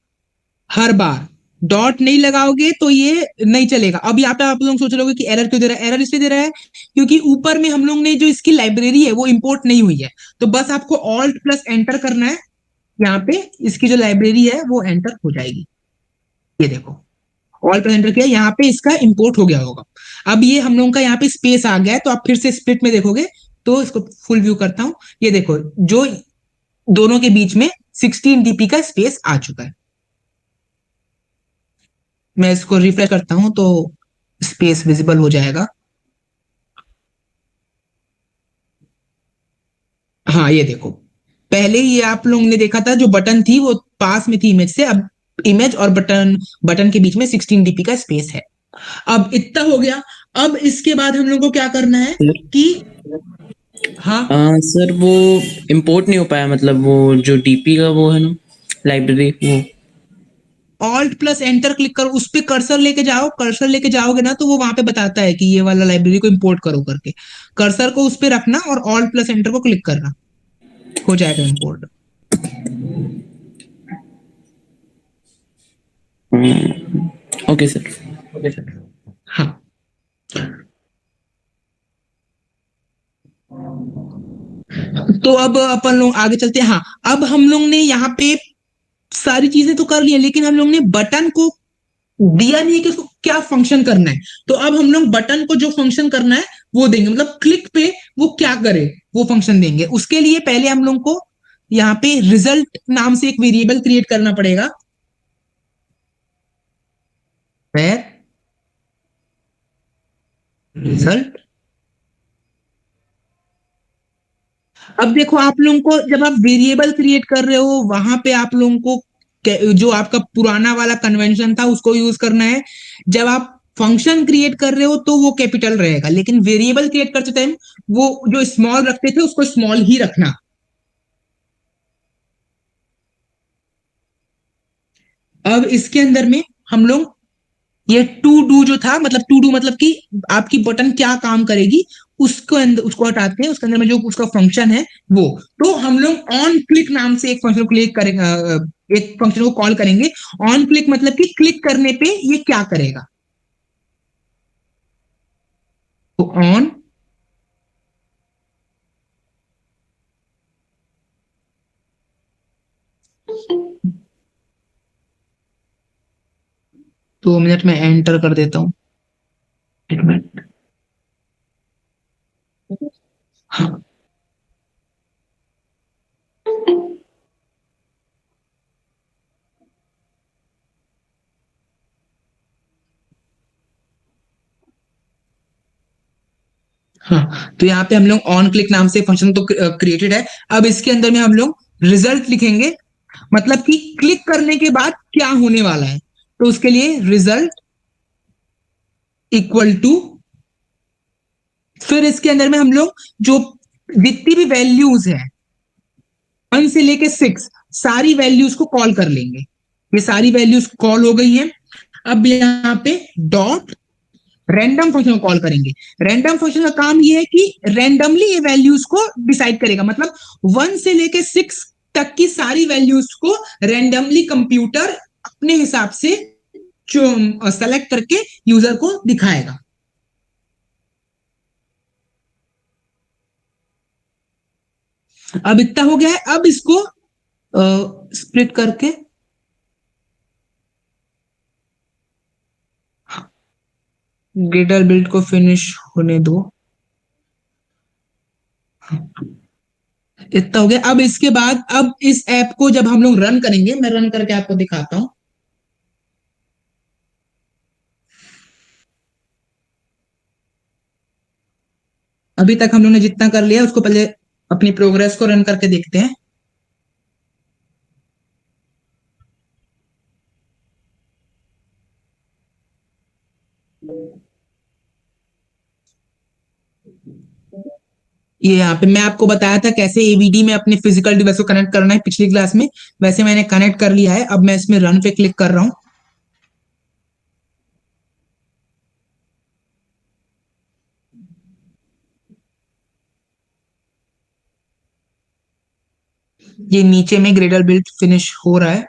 हर बार डॉट नहीं लगाओगे तो ये नहीं चलेगा। अब यहाँ पे आप लोग सोच रहे होगे कि एरर क्यों दे रहा है। एरर इसलिए दे रहा है क्योंकि ऊपर में हम लोग ने जो इसकी लाइब्रेरी है वो इंपोर्ट नहीं हुई है, तो बस आपको ऑल्ट प्लस एंटर करना है, यहाँ पे इसकी जो लाइब्रेरी है वो एंटर हो जाएगी। ये देखो ऑल्ट प्लस एंटर किया, यहाँ पे इसका इंपोर्ट हो गया होगा। अब ये हम लोगों का यहाँ पे स्पेस आ गया है, तो आप फिर से स्प्लिट में देखोगे तो इसको फुल व्यू करता हूं। ये देखो जो दोनों के बीच में 16 DP का स्पेस आ चुका है। मैं इसको रिफ्रेश करता हूं तो स्पेस विजिबल हो जाएगा। हाँ ये देखो, पहले ये आप लोगों ने देखा था जो बटन थी वो पास में थी इमेज से, अब इमेज और बटन के बीच में 16 DP का स्पेस है। अब इतना हो गया। अब इसके बाद हम लोग को क्या करना है कि हाँ सर वो इंपोर्ट नहीं हो पाया, मतलब वो जो डीपी का वो है ना लाइब्रेरी, वो ऑल्ट प्लस एंटर क्लिक करो, उस पे कर्सर लेके जाओ, कर्सर लेके जाओगे ना तो वो वहां पे बताता है कि ये वाला लाइब्रेरी को इंपोर्ट करो करके। कर्सर को उस पे रखना और ऑल्ट प्लस एंटर को क्लिक करना, हो जाएगा इंपोर्ट। Okay sir. हाँ तो अब अपन लोग आगे चलते हैं। हाँ अब हम लोग ने यहाँ पे सारी चीजें तो कर ली है, लेकिन हम लोग ने बटन को दिया नहीं है कि उसको क्या फंक्शन करना है। तो अब हम लोग बटन को जो फंक्शन करना है वो देंगे, मतलब क्लिक पे वो क्या करे वो फंक्शन देंगे। उसके लिए पहले हम लोग को यहाँ पे रिजल्ट नाम से एक वेरिएबल क्रिएट करना पड़ेगा। रिजल्ट। अब देखो आप लोगों को जब आप वेरिएबल क्रिएट कर रहे हो वहां पे आप लोगों को जो आपका पुराना वाला कन्वेंशन था उसको यूज करना है। जब आप फंक्शन क्रिएट कर रहे हो तो वो कैपिटल रहेगा, लेकिन वेरिएबल क्रिएट करते टाइम वो जो स्मॉल रखते थे उसको स्मॉल ही रखना। अब इसके अंदर में हम लोग ये टू डू जो था, मतलब टू डू मतलब कि आपकी बटन क्या काम करेगी उसको अंदर उसको हटाते हैं, उसके अंदर में जो उसका फंक्शन है वो। तो हम लोग ऑन क्लिक नाम से एक फंक्शन क्लिक करेंगे, एक फंक्शन को कॉल करेंगे। ऑन क्लिक मतलब कि क्लिक करने पे ये क्या करेगा। तो ऑन दो मिनट में एंटर कर देता हूं, एक मिनट। हाँ हाँ तो यहाँ पे हम लोग ऑन क्लिक नाम से फंक्शन तो क्रिएटेड है। अब इसके अंदर में हम लोग रिजल्ट लिखेंगे मतलब कि क्लिक करने के बाद क्या होने वाला है, तो उसके लिए रिजल्ट इक्वल टू, फिर इसके अंदर में हम लोग जो जितनी भी वैल्यूज है 1 से लेके 6 सारी वैल्यूज को कॉल कर लेंगे। ये सारी वैल्यूज कॉल हो गई हैं। अब यहाँ पे डॉट रैंडम फंक्शन को कॉल करेंगे। रैंडम फंक्शन का काम ये है कि रैंडमली ये वैल्यूज को डिसाइड करेगा, मतलब 1 से लेके 6 तक की सारी वैल्यूज को रैंडमली कंप्यूटर अपने हिसाब से सेलेक्ट करके यूजर को दिखाएगा। अब इतना हो गया है। अब इसको स्प्लिट करके ग्रेडर बिल्ड को फिनिश होने दो। इतना हो गया। अब इसके बाद अब इस ऐप को जब हम लोग रन करेंगे, मैं रन करके आपको दिखाता हूं। अभी तक हम लोग ने जितना कर लिया उसको पहले अपनी प्रोग्रेस को रन करके देखते हैं। ये यहाँ पे मैं आपको बताया था कैसे एवीडी में अपने फिजिकल डिवाइस को कनेक्ट करना है पिछली क्लास में, वैसे मैंने कनेक्ट कर लिया है। अब मैं इसमें रन पे क्लिक कर रहा हूं। ये नीचे में ग्रेडल बिल्ड फिनिश हो रहा है,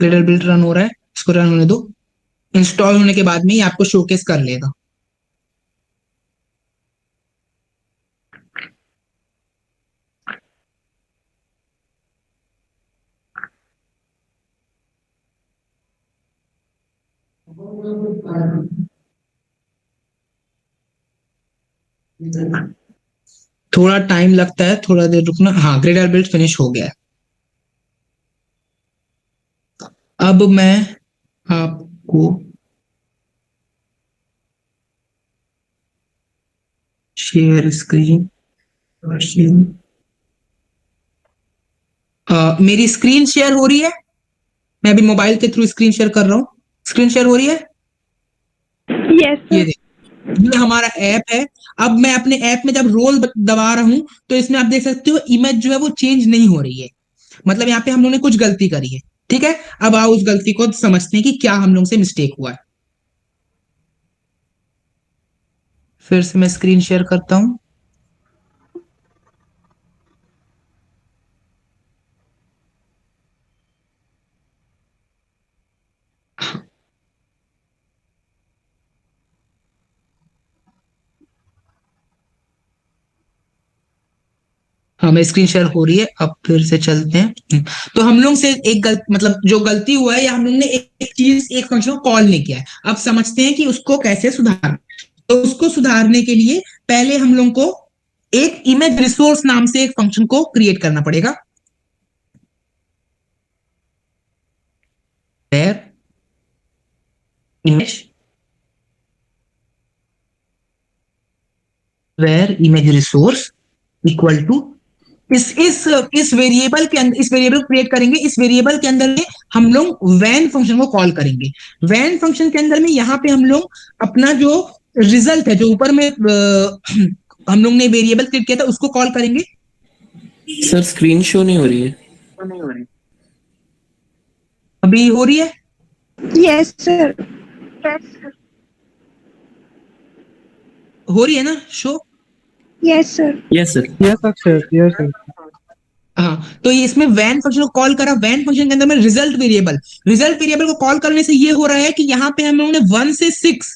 ग्रेडल बिल्ड रन हो रहा है, इसको रन होने दो। इंस्टॉल होने के बाद में ये आपको शोकेस कर लेगा। थोड़ा टाइम लगता है, थोड़ा देर रुकना। हाँ, ग्रेडल बिल्ड फिनिश हो गया है। अब मैं आपको शेयर स्क्रीन, मेरी स्क्रीन शेयर हो रही है। मैं अभी मोबाइल के थ्रू स्क्रीन शेयर कर रहा हूँ। स्क्रीन शेयर हो रही है। यस ये सर। ये हमारा ऐप है। अब मैं अपने ऐप में जब रोल दबा रहा हूं तो इसमें आप देख सकते हो इमेज जो है वो चेंज नहीं हो रही है, मतलब यहाँ पे हम लोगों ने कुछ गलती करी है। ठीक है, अब आओ उस गलती को समझते हैं कि क्या हम लोग से मिस्टेक हुआ है। फिर से मैं स्क्रीन शेयर करता हूं। हाँ, मैं स्क्रीन शेयर हो रही है। अब फिर से चलते हैं। तो हम लोग से एक मतलब जो गलती हुआ है, या हम लोग ने एक चीज, एक फंक्शन को कॉल नहीं किया है। अब समझते हैं कि उसको कैसे सुधारना। तो उसको सुधारने के लिए पहले हम लोग को एक इमेज रिसोर्स नाम से एक फंक्शन को क्रिएट करना पड़ेगा। where image where image resource equal to इस वेरिएबल के अंदर, इस वेरिएबल को क्रिएट करेंगे। इस वेरिएबल के अंदर में हम लोग वैन फंक्शन को कॉल करेंगे। वैन फंक्शन के अंदर में यहाँ पे हम लोग अपना जो रिजल्ट है, जो ऊपर में हम लोग ने वेरिएबल क्रिएट किया था, उसको कॉल करेंगे। सर स्क्रीन शो नहीं हो रही है। अभी हो रही है। Yes sir. हो रही है ना show. Yes sir. Yes sir. Yes अक्षर, यस सर। हाँ, तो ये इसमें वैन फंक्शन को कॉल करा। वैन फंक्शन के अंदर में रिजल्ट वेरिएबल को कॉल करने से ये हो रहा है कि यहाँ पे हम लोगों ने 1 से 6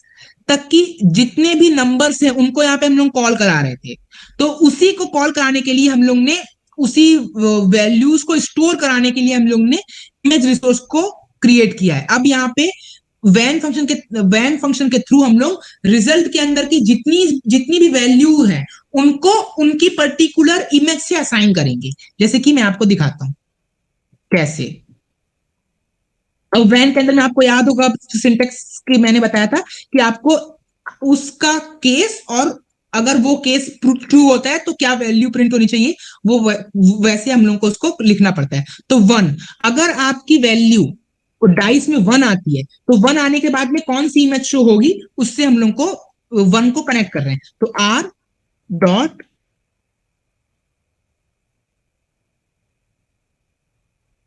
तक की जितने भी नंबर्स हैं उनको यहाँ पे हम लोग कॉल करा रहे थे। तो उसी को कॉल कराने के लिए हम लोग ने, उसी वैल्यूज को स्टोर कराने के लिए हम लोग ने इमेज रिसोर्स को क्रिएट किया है। अब यहाँ पे वैन फंक्शन के थ्रू हम लोग रिजल्ट के अंदर की जितनी भी वैल्यू है उनको उनकी पर्टिकुलर इमेज से असाइन करेंगे। जैसे कि मैं आपको दिखाता हूं कैसे। अब वैन के अंदर में आपको याद होगा सिंटेक्स की मैंने बताया था कि आपको उसका केस और अगर वो केस ट्रू होता है तो क्या वैल्यू प्रिंट होनी चाहिए, वो वैसे हम लोग को उसको लिखना पड़ता है। तो 1, अगर आपकी वैल्यू डाइस में 1 आती है तो 1 आने के बाद में कौन सी इमेज शो होगी, उससे हम लोग को 1 को कनेक्ट कर रहे हैं। तो आर डॉट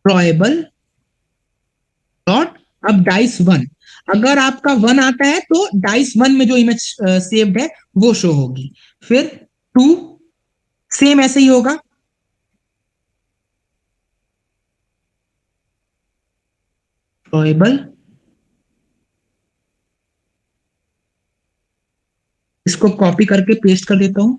ड्रॉएबल डॉट, अब डाइस 1, अगर आपका 1 आता है तो डाइस 1 में जो इमेज सेव्ड है वो शो होगी। फिर 2 सेम ऐसे ही होगा, ड्रॉएबल, इसको कॉपी करके पेस्ट कर देता हूं।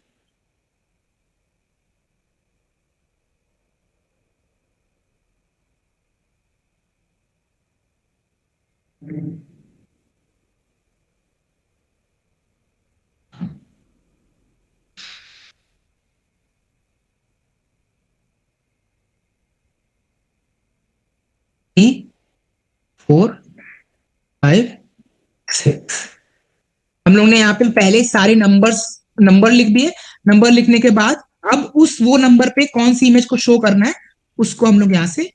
थ्री 4 5 6, हम लोग ने यहाँ पे पहले सारे नंबर लिख दिए। नंबर लिखने के बाद अब वो नंबर पे कौन सी इमेज को शो करना है उसको हम लोग यहाँ से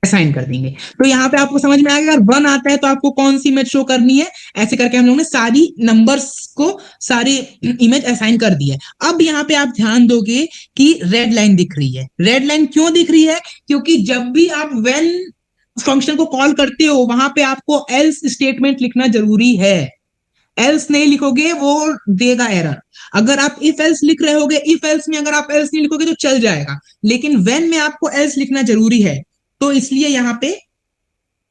असाइन कर देंगे। तो यहाँ पे आपको समझ में आएगा, अगर 1 आता है तो आपको कौन सी इमेज शो करनी है, ऐसे करके हम लोग ने सारी नंबर्स को सारी इमेज असाइन कर दी है। अब यहाँ पे आप ध्यान दोगे कि रेड लाइन दिख रही है। रेड लाइन क्यों दिख रही है, क्योंकि जब भी आप व्हेन फंक्शन को कॉल करते हो वहां पे आपको एल्स स्टेटमेंट लिखना जरूरी है। एल्स नहीं लिखोगे वो देगा एरर। अगर आप इफ एल्स लिख रहे होगे, इफ एल्स में अगर आप एल्स नहीं लिखोगे तो चल जाएगा, लेकिन व्हेन में आपको एल्स लिखना जरूरी है। तो इसलिए यहाँ पे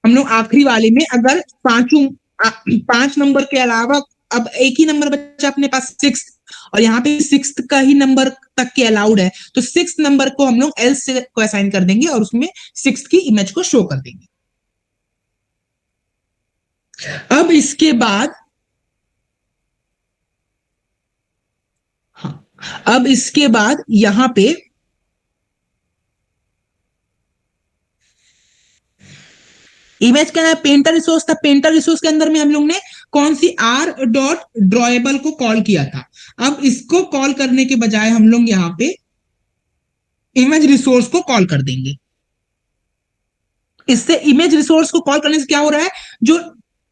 हम लोग आखिरी वाले में अगर 5 नंबर के अलावा अब एक ही नंबर बचा अपने पास 6, और यहाँ पे 6 का ही नंबर तक के अलाउड है, तो 6 नंबर को हम लोग एल्स से को असाइन कर देंगे और उसमें 6 की इमेज को शो कर देंगे। अब इसके बाद अब इसके बाद यहां पे इमेज का पेंटर रिसोर्स था। पेंटर रिसोर्स के अंदर में हम लोग ने कौन सी आर डॉट ड्रॉएबल को कॉल किया था। अब इसको कॉल करने के बजाय हम लोग यहाँ पे इमेज रिसोर्स को कॉल कर देंगे। इससे इमेज रिसोर्स को कॉल करने से क्या हो रहा है, जो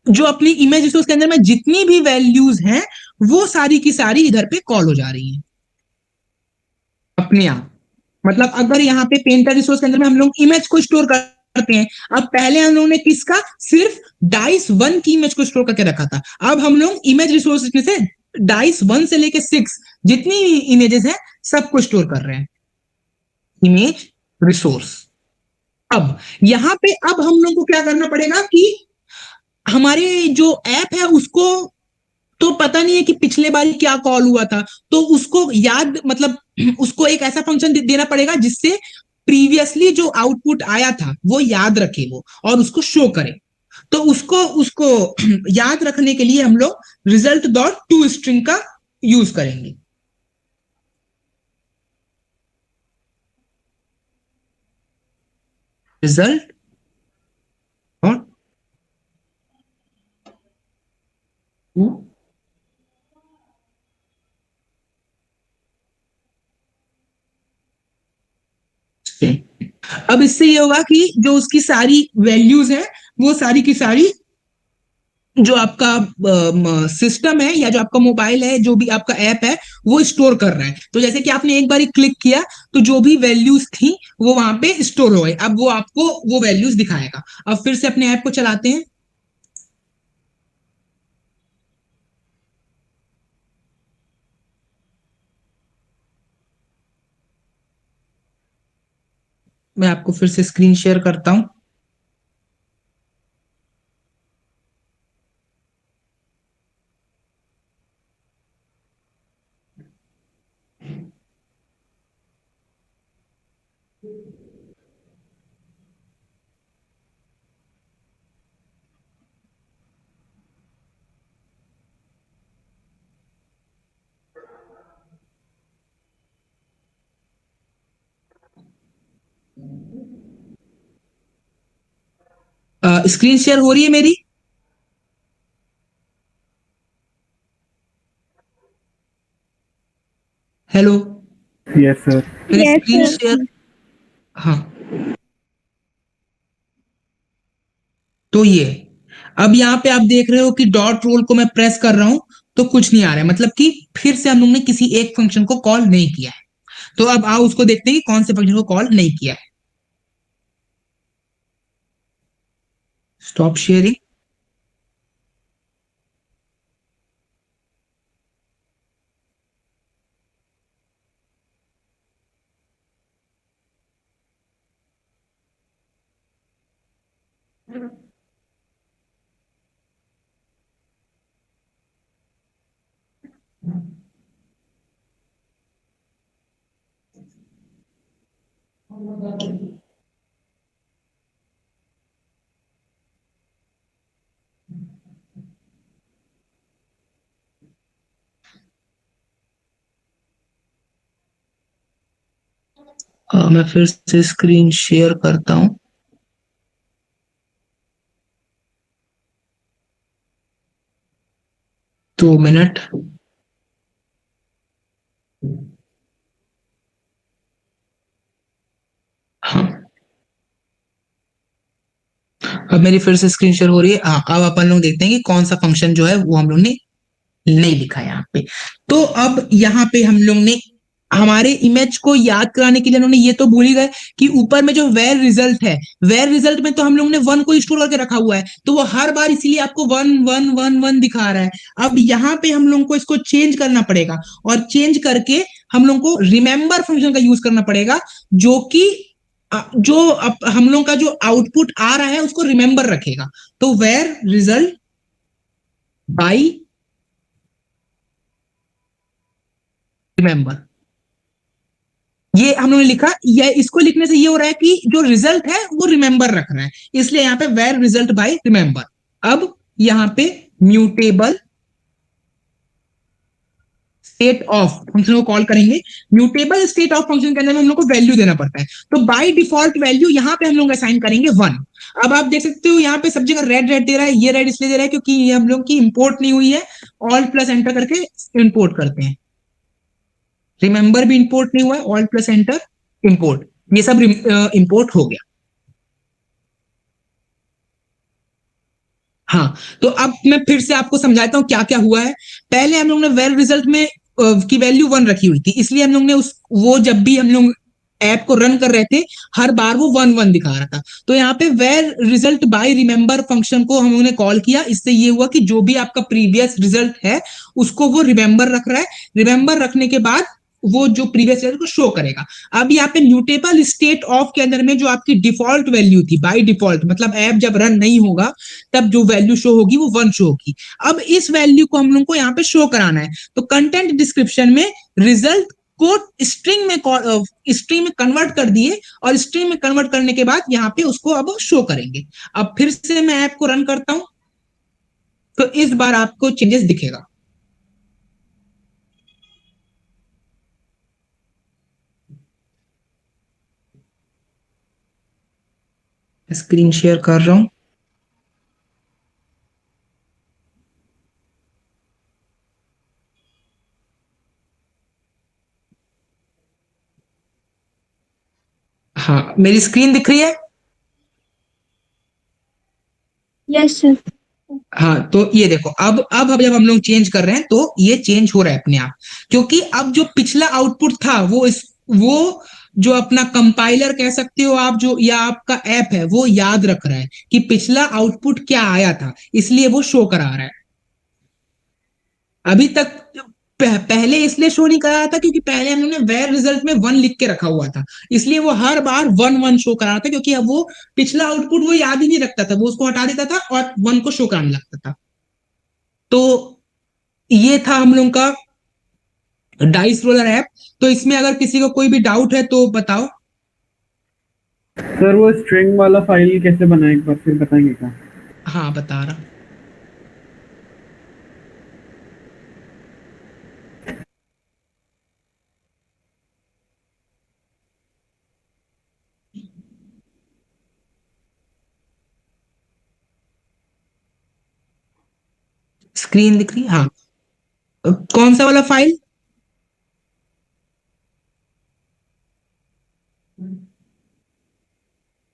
जो अपनी इमेज रिसोर्स के अंदर में जितनी भी वैल्यूज हैं वो सारी की सारी इधर पे कॉल हो जा रही है अपने आप। मतलब अगर यहाँ पे पेंटर रिसोर्स के अंदर में हम लोग इमेज को स्टोर करते हैं, अब पहले हम लोगों ने किसका सिर्फ डाइस 1 की इमेज को स्टोर करके रखा था, अब हम लोग इमेज रिसोर्स में से डाइस 1 से लेके 6 जितनी इमेजेस हैं सबको स्टोर कर रहे हैं इमेज रिसोर्स। अब यहां पे अब हम लोग को क्या करना पड़ेगा कि हमारे जो ऐप है उसको तो पता नहीं है कि पिछले बार क्या कॉल हुआ था, तो उसको याद मतलब उसको एक ऐसा फंक्शन देना पड़ेगा जिससे प्रीवियसली जो आउटपुट आया था वो याद रखे वो और उसको शो करे। तो उसको उसको याद रखने के लिए हम लोग रिजल्ट डॉट टू स्ट्रिंग का यूज करेंगे। रिजल्ट डॉट टू, अब इससे ये होगा कि जो उसकी सारी वैल्यूज है वो सारी की सारी जो आपका सिस्टम है या जो आपका मोबाइल है जो भी आपका ऐप है वो स्टोर कर रहा है। तो जैसे कि आपने एक बार क्लिक किया तो जो भी वैल्यूज थी वो वहां पे स्टोर हो गई, अब वो आपको वो वैल्यूज दिखाएगा। अब फिर से अपने ऐप को चलाते हैं। मैं आपको फिर से स्क्रीन शेयर करता हूं। स्क्रीन शेयर हो रही है मेरी? Hello, yes sir. मेरी यस स्क्रीन सर। शेयर। हाँ, तो ये अब यहाँ पे आप देख रहे हो कि डॉट रोल को मैं प्रेस कर रहा हूं तो कुछ नहीं आ रहा है, मतलब कि फिर से हम लोग ने किसी एक फंक्शन को कॉल नहीं किया है। तो अब आओ उसको देखते हैं कि कौन से फंक्शन को कॉल नहीं किया है। Stop sharing. मैं फिर से स्क्रीन शेयर करता हूं। 2 मिनट। हाँ, अब मेरी फिर से स्क्रीन शेयर हो रही है। हाँ, अब अपन लोग देखते हैं कि कौन सा फंक्शन जो है वो हम लोग ने नहीं लिखा यहाँ पे। तो अब यहाँ पे हम लोग ने हमारे इमेज को याद कराने के लिए उन्होंने ये तो भूल ही गए कि ऊपर में जो वेर रिजल्ट है, वेर रिजल्ट में तो हम लोग ने 1 को स्टोर करके रखा हुआ है, तो वो हर बार इसीलिए आपको 1 1 1 1 दिखा रहा है। अब यहाँ पे हम लोग को इसको चेंज करना पड़ेगा, और चेंज करके हम लोग को रिमेंबर फंक्शन का यूज करना पड़ेगा, जो कि जो हम लोग का जो आउटपुट आ रहा है उसको रिमेंबर रखेगा। तो वेर रिजल्ट बाई रिमेंबर, ये हम लोगों ने लिखा। ये इसको लिखने से ये हो रहा है कि जो रिजल्ट है वो रिमेंबर रख रहा है, इसलिए यहां पे वेर रिजल्ट बाय रिमेंबर। अब यहां पे म्यूटेबल स्टेट ऑफ फंक्शन को कॉल करेंगे। म्यूटेबल स्टेट ऑफ फंक्शन के अंदर में हम लोग को वैल्यू देना पड़ता है, तो बाय डिफॉल्ट वैल्यू यहां पे हम लोग असाइन करेंगे 1। अब आप देख सकते हो यहाँ पे सब जगह रेड रेड दे रहा है, ये रेड इसलिए दे रहा है क्योंकि ये हम लोग की इंपोर्ट नहीं हुई है। ऑल्ट प्लस एंटर करके इंपोर्ट करते हैं। रिमेंबर भी इंपोर्ट नहीं हुआ है, ऑल्ट प्लस एंटर इंपोर्ट, ये सब इंपोर्ट हो गया। हाँ, तो अब मैं फिर से आपको समझाता हूँ क्या क्या हुआ है। पहले हम लोग ने वेल रिजल्ट में की वैल्यू 1 रखी हुई थी, इसलिए हम लोग ने उस वो जब भी हम लोग ऐप को रन कर रहे थे हर बार वो 1 1 दिखा रहा था। तो यहाँ पे var result by remember function को हम लोग ने कॉल किया, इससे ये हुआ कि जो भी आपका प्रीवियस रिजल्ट है उसको वो रिमेंबर रख रहा है। रिमेंबर रखने के बाद वो जो प्रीवियस रिजल्ट को शो करेगा। अब यहाँ पे म्यूटेबल स्टेट ऑफ के अंदर में जो आपकी डिफॉल्ट वैल्यू थी बाय डिफॉल्ट, मतलब ऐप जब रन नहीं होगा तब जो वैल्यू शो होगी वो 1 शो होगी। अब इस वैल्यू को हम लोग को यहाँ पे शो कराना है, तो कंटेंट डिस्क्रिप्शन में रिजल्ट को स्ट्रिंग में कन्वर्ट कर दिए, और स्ट्रिंग में कन्वर्ट करने के बाद यहाँ पे उसको अब शो करेंगे। अब फिर से मैं ऐप को रन करता हूं तो इस बार आपको चेंजेस दिखेगा। स्क्रीन शेयर कर रहा हूं। हाँ, मेरी स्क्रीन दिख रही है। Yes sir. हाँ, तो ये देखो, अब जब हम लोग चेंज कर रहे हैं तो ये चेंज हो रहा है अपने आप, क्योंकि अब जो पिछला आउटपुट था वो जो अपना कंपाइलर कह सकते हो आप, जो या आपका ऐप है वो याद रख रहा है कि पिछला आउटपुट क्या आया था, इसलिए वो शो करा रहा है। अभी तक पहले इसलिए शो नहीं करा रहा था क्योंकि पहले हम लोग ने वेर रिजल्ट में 1 लिख के रखा हुआ था, इसलिए वो हर बार 1 1 शो करा रहा था, क्योंकि अब वो पिछला आउटपुट वो याद ही नहीं रखता था, वो उसको हटा देता था और 1 को शो कराने लगता था। तो ये था हम लोग का डाइस रोलर ऐप। तो इसमें अगर किसी को कोई भी डाउट है तो बताओ। सर वो स्ट्रिंग वाला फाइल कैसे बनाए, एक बार फिर बताएंगे क्या? हाँ, बता रहा। स्क्रीन दिख रही है? हाँ, कौन सा वाला फाइल?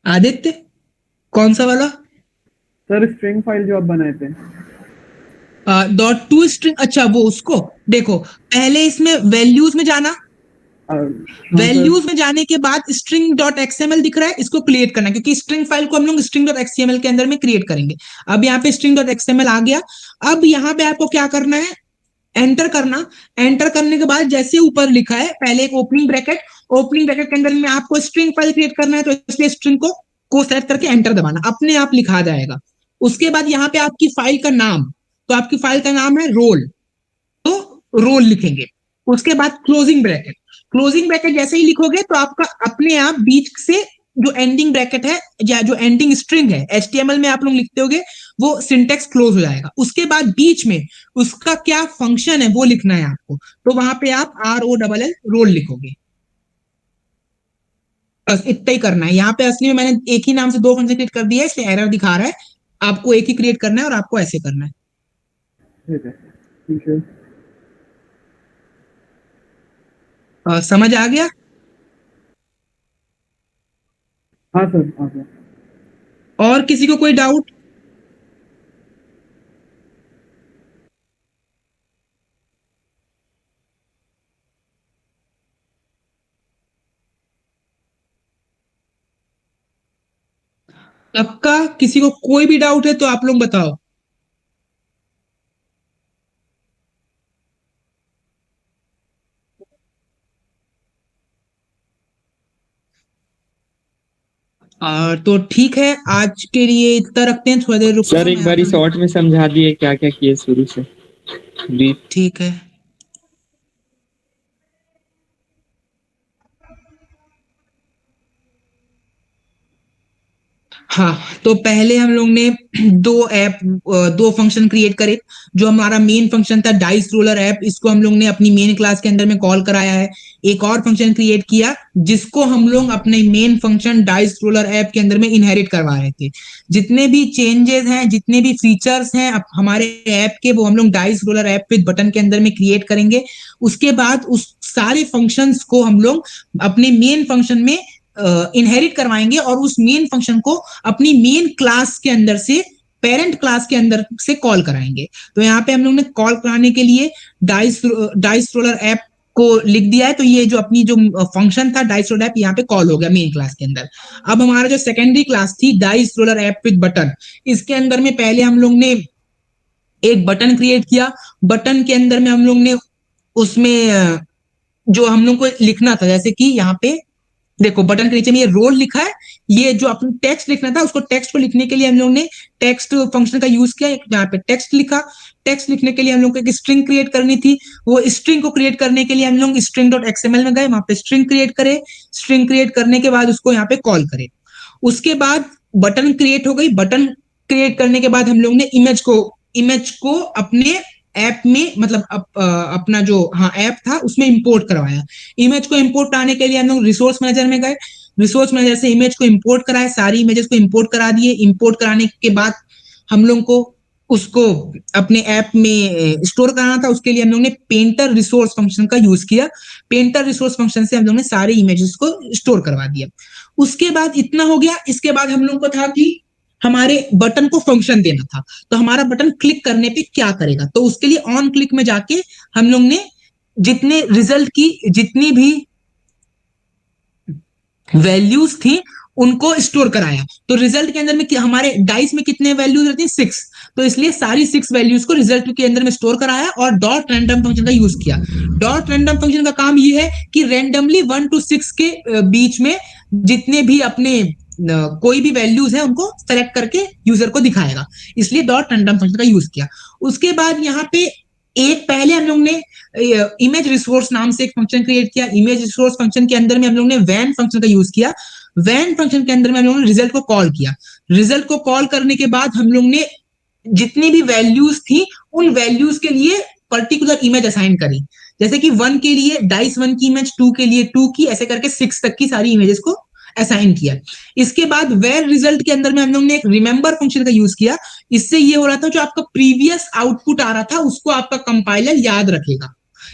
आदित्य, कौन सा वाला? सर स्ट्रिंग फाइल जो आप बनाए थे। डॉट टू स्ट्रिंग, अच्छा वो उसको देखो, पहले इसमें वैल्यूज में जाना, हाँ वैल्यूज में जाने के बाद स्ट्रिंग डॉट एक्सएमएल दिख रहा है, इसको क्रिएट करना है, क्योंकि स्ट्रिंग फाइल को हम लोग स्ट्रिंग डॉट एक्सएमएल के अंदर में क्रिएट करेंगे। अब यहाँ पे स्ट्रिंग डॉट एक्सएमएल आ गया। अब यहाँ पे आपको क्या करना है, एंटर करना। एंटर करने के बाद जैसे ऊपर लिखा है, पहले एक ओपनिंग ब्रैकेट, ओपनिंग ब्रैकेट के अंदर में आपको स्ट्रिंग फाइल क्रिएट करना है, तो इसलिए स्ट्रिंग को सेलेक्ट करके एंटर दबाना, अपने आप लिखा जाएगा। उसके बाद यहाँ पे आपकी फाइल का नाम, तो आपकी फाइल का नाम है रोल, तो रोल लिखेंगे। उसके बाद क्लोजिंग ब्रैकेट, क्लोजिंग ब्रैकेट जैसे ही लिखोगे तो आपका अपने आप बीच से जो एंडिंग ब्रैकेट है या जो एंडिंग स्ट्रिंग है, एचटीएमएल में आप लोग लिखते होगे, वो सिंटेक्स क्लोज हो जाएगा। उसके बाद बीच में उसका क्या फंक्शन है वो लिखना है आपको, तो वहां पे आप ROLL रोल लिखोगे। बस इतना ही करना है। यहाँ पे असली में मैंने एक ही नाम से दो फंक्शन क्रिएट कर दिया है, इसलिए एरर दिखा रहा है। आपको एक ही क्रिएट करना है और आपको ऐसे करना है। ठीक है, ठीक है। समझ आ गया? हाँ सर, आ गया। और किसी को कोई डाउट? सबका, किसी को कोई भी डाउट है तो आप लोग बताओ। तो ठीक है, आज के लिए इतना रखते हैं, थोड़ी देर रुक सर एक बारी शॉर्ट में समझा दिए क्या क्या किए शुरू से, ब्रीफ। ठीक है। हाँ, तो पहले हम लोग ने दो फंक्शन क्रिएट करे। जो हमारा मेन फंक्शन था डाइस रोलर ऐप, इसको हम लोग ने अपनी मेन क्लास के अंदर में कॉल कराया है। एक और फंक्शन क्रिएट किया जिसको हम लोग अपने main function dice roller app के अंदर में इनहेरिट करवा रहे थे। जितने भी चेंजेस हैं, जितने भी फीचर्स हैं हमारे ऐप के, वो हम लोग dice roller app with button के अंदर में क्रिएट करेंगे। उसके बाद उस सारे फंक्शंस को हम लोग अपने मेन फंक्शन में इनहेरिट करवाएंगे और उस मेन फंक्शन को अपनी मेन क्लास के अंदर से, पेरेंट क्लास के अंदर से कॉल कराएंगे। तो यहाँ पे हम लोग ने कॉल कराने के लिए डाइस रोलर ऐप को लिख दिया है। तो ये जो अपनी जो फंक्शन था डाइस रोलर ऐप, यहाँ पे कॉल हो गया मेन क्लास के अंदर। अब हमारा जो सेकेंडरी क्लास थी dice roller app with button, इसके अंदर में पहले हम लोग ने एक बटन क्रिएट किया। बटन के अंदर में हम लोग ने उसमें जो हम लोग को लिखना था, जैसे कि यहाँ पे देखो बटन के नीचे में ये रोल लिखा है, ये जो अपने टेक्स्ट लिखना था, उसको टेक्स्ट को लिखने के लिए हम लोग ने टेक्स्ट फंक्शन का यूज किया। यहाँ पे टेक्स्ट लिखा। टेक्स्ट लिखने के लिए हम लोग को एक स्ट्रिंग क्रिएट करनी थी। वो स्ट्रिंग को क्रिएट करने के लिए हम लोग स्ट्रिंग डॉट एक्सएमएल में गए, वहां पे स्ट्रिंग क्रिएट करे। स्ट्रिंग क्रिएट करने के बाद उसको यहाँ पे कॉल करे। उसके बाद बटन क्रिएट हो गई। बटन क्रिएट करने के बाद हम लोग ने इमेज को अपने ऐप में, मतलब अपना जो ऐप था उसमें इंपोर्ट करवाया। इमेज को इंपोर्ट कराने के लिए हम लोग रिसोर्स मैनेजर में गए। रिसोर्स मैनेजर से इमेज को इंपोर्ट कराए, सारी इमेजेस को इंपोर्ट करा दिए। इंपोर्ट कराने के बाद हम लोग को उसको अपने ऐप में स्टोर कराना था। उसके लिए हम लोग ने पेंटर रिसोर्स फंक्शन का यूज किया। पेंटर रिसोर्स फंक्शन से हम लोग ने सारे इमेजेस को स्टोर करवा दिया। उसके बाद इतना हो गया। इसके बाद हम लोग को था कि हमारे बटन को फंक्शन देना था। तो हमारा बटन क्लिक करने पे क्या करेगा, तो उसके लिए ऑन क्लिक में जाके हम लोग ने जितने रिजल्ट की जितनी भी वैल्यूज थी उनको स्टोर कराया। तो रिजल्ट के अंदर में हमारे डाइस में कितने वैल्यूज रहती हैं, 6। तो इसलिए सारी 6 वैल्यूज को रिजल्ट के अंदर में स्टोर कराया और डॉट रैंडम फंक्शन का यूज किया। डॉट रैंडम फंक्शन का काम ये है कि रैंडमली 1 to 6 के बीच में जितने भी अपने कोई भी वैल्यूज है उनको सेलेक्ट करके यूजर को दिखाएगा, इसलिए डॉट रैंडम फंक्शन का यूज किया। उसके बाद यहाँ पे एक पहले हम लोग ने इमेज रिसोर्स नाम से एक फंक्शन क्रिएट किया। इमेज रिसोर्स फंक्शन के अंदर में हम लोग ने वैन फंक्शन का यूज किया। वैन फंक्शन के अंदर में हम लोग ने रिजल्ट को कॉल किया। रिजल्ट को कॉल करने के बाद हम लोग ने जितनी भी वैल्यूज थी उन वैल्यूज के लिए पर्टिकुलर इमेज असाइन करी। जैसे कि 1 के लिए डाइस 1 की इमेज, 2 के लिए 2 की, ऐसे करके 6 तक की सारी इमेजेस को असाइन किया। इसके बाद वेर रिजल्ट के अंदर में हम लोग ने एक रिमेंबर फंक्शन का यूज किया। इससे ये हो रहा था जो आपका प्रीवियस आउटपुट आ रहा था उसको आपका कंपाइलर याद रखेगा।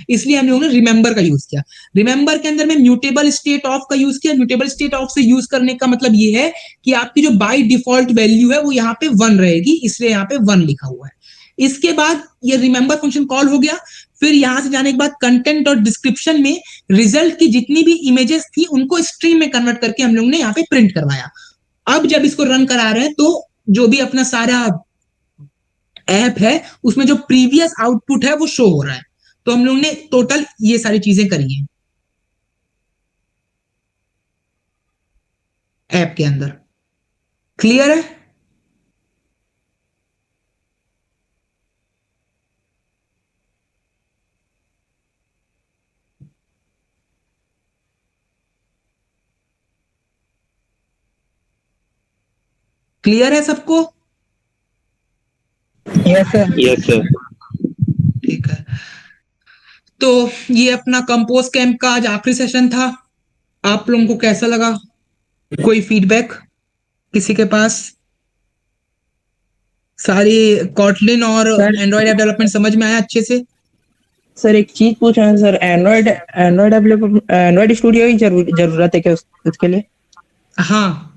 इसलिए हम लोगों ने रिमेंबर का यूज किया। रिमेंबर के अंदर में म्यूटेबल स्टेट ऑफ का यूज किया। म्यूटेबल स्टेट ऑफ से यूज करने का मतलब ये है कि आपकी जो बाय डिफॉल्ट वैल्यू है वो यहाँ पे 1 रहेगी, इसलिए यहाँ पे 1 लिखा हुआ है। इसके बाद ये रिमेंबर फंक्शन कॉल हो गया। फिर यहां से जाने के बाद कंटेंट और डिस्क्रिप्शन में रिजल्ट की जितनी भी इमेजेस थी उनको स्ट्रिंग में कन्वर्ट करके हम लोग ने यहाँ पे प्रिंट करवाया। अब जब इसको रन करा रहे हैं तो जो भी अपना सारा ऐप है उसमें जो प्रीवियस आउटपुट है वो शो हो रहा है। तो हम लोग ने टोटल ये सारी चीजें करी हैं ऐप के अंदर। क्लियर है? क्लियर है सबको? Yes sir. ठीक है, तो ये अपना कंपोज कैंप का आज आखिरी सेशन था। आप लोगों को कैसा लगा? कोई फीडबैक किसी के पास? सारी कॉटलिन और सर- एंड्रॉइड ऐप डेवलपमेंट समझ में आया अच्छे से? सर एक चीज पूछना है सर, एंड्रॉइड स्टूडियो की जरूरत है क्या उसके लिए? हाँ,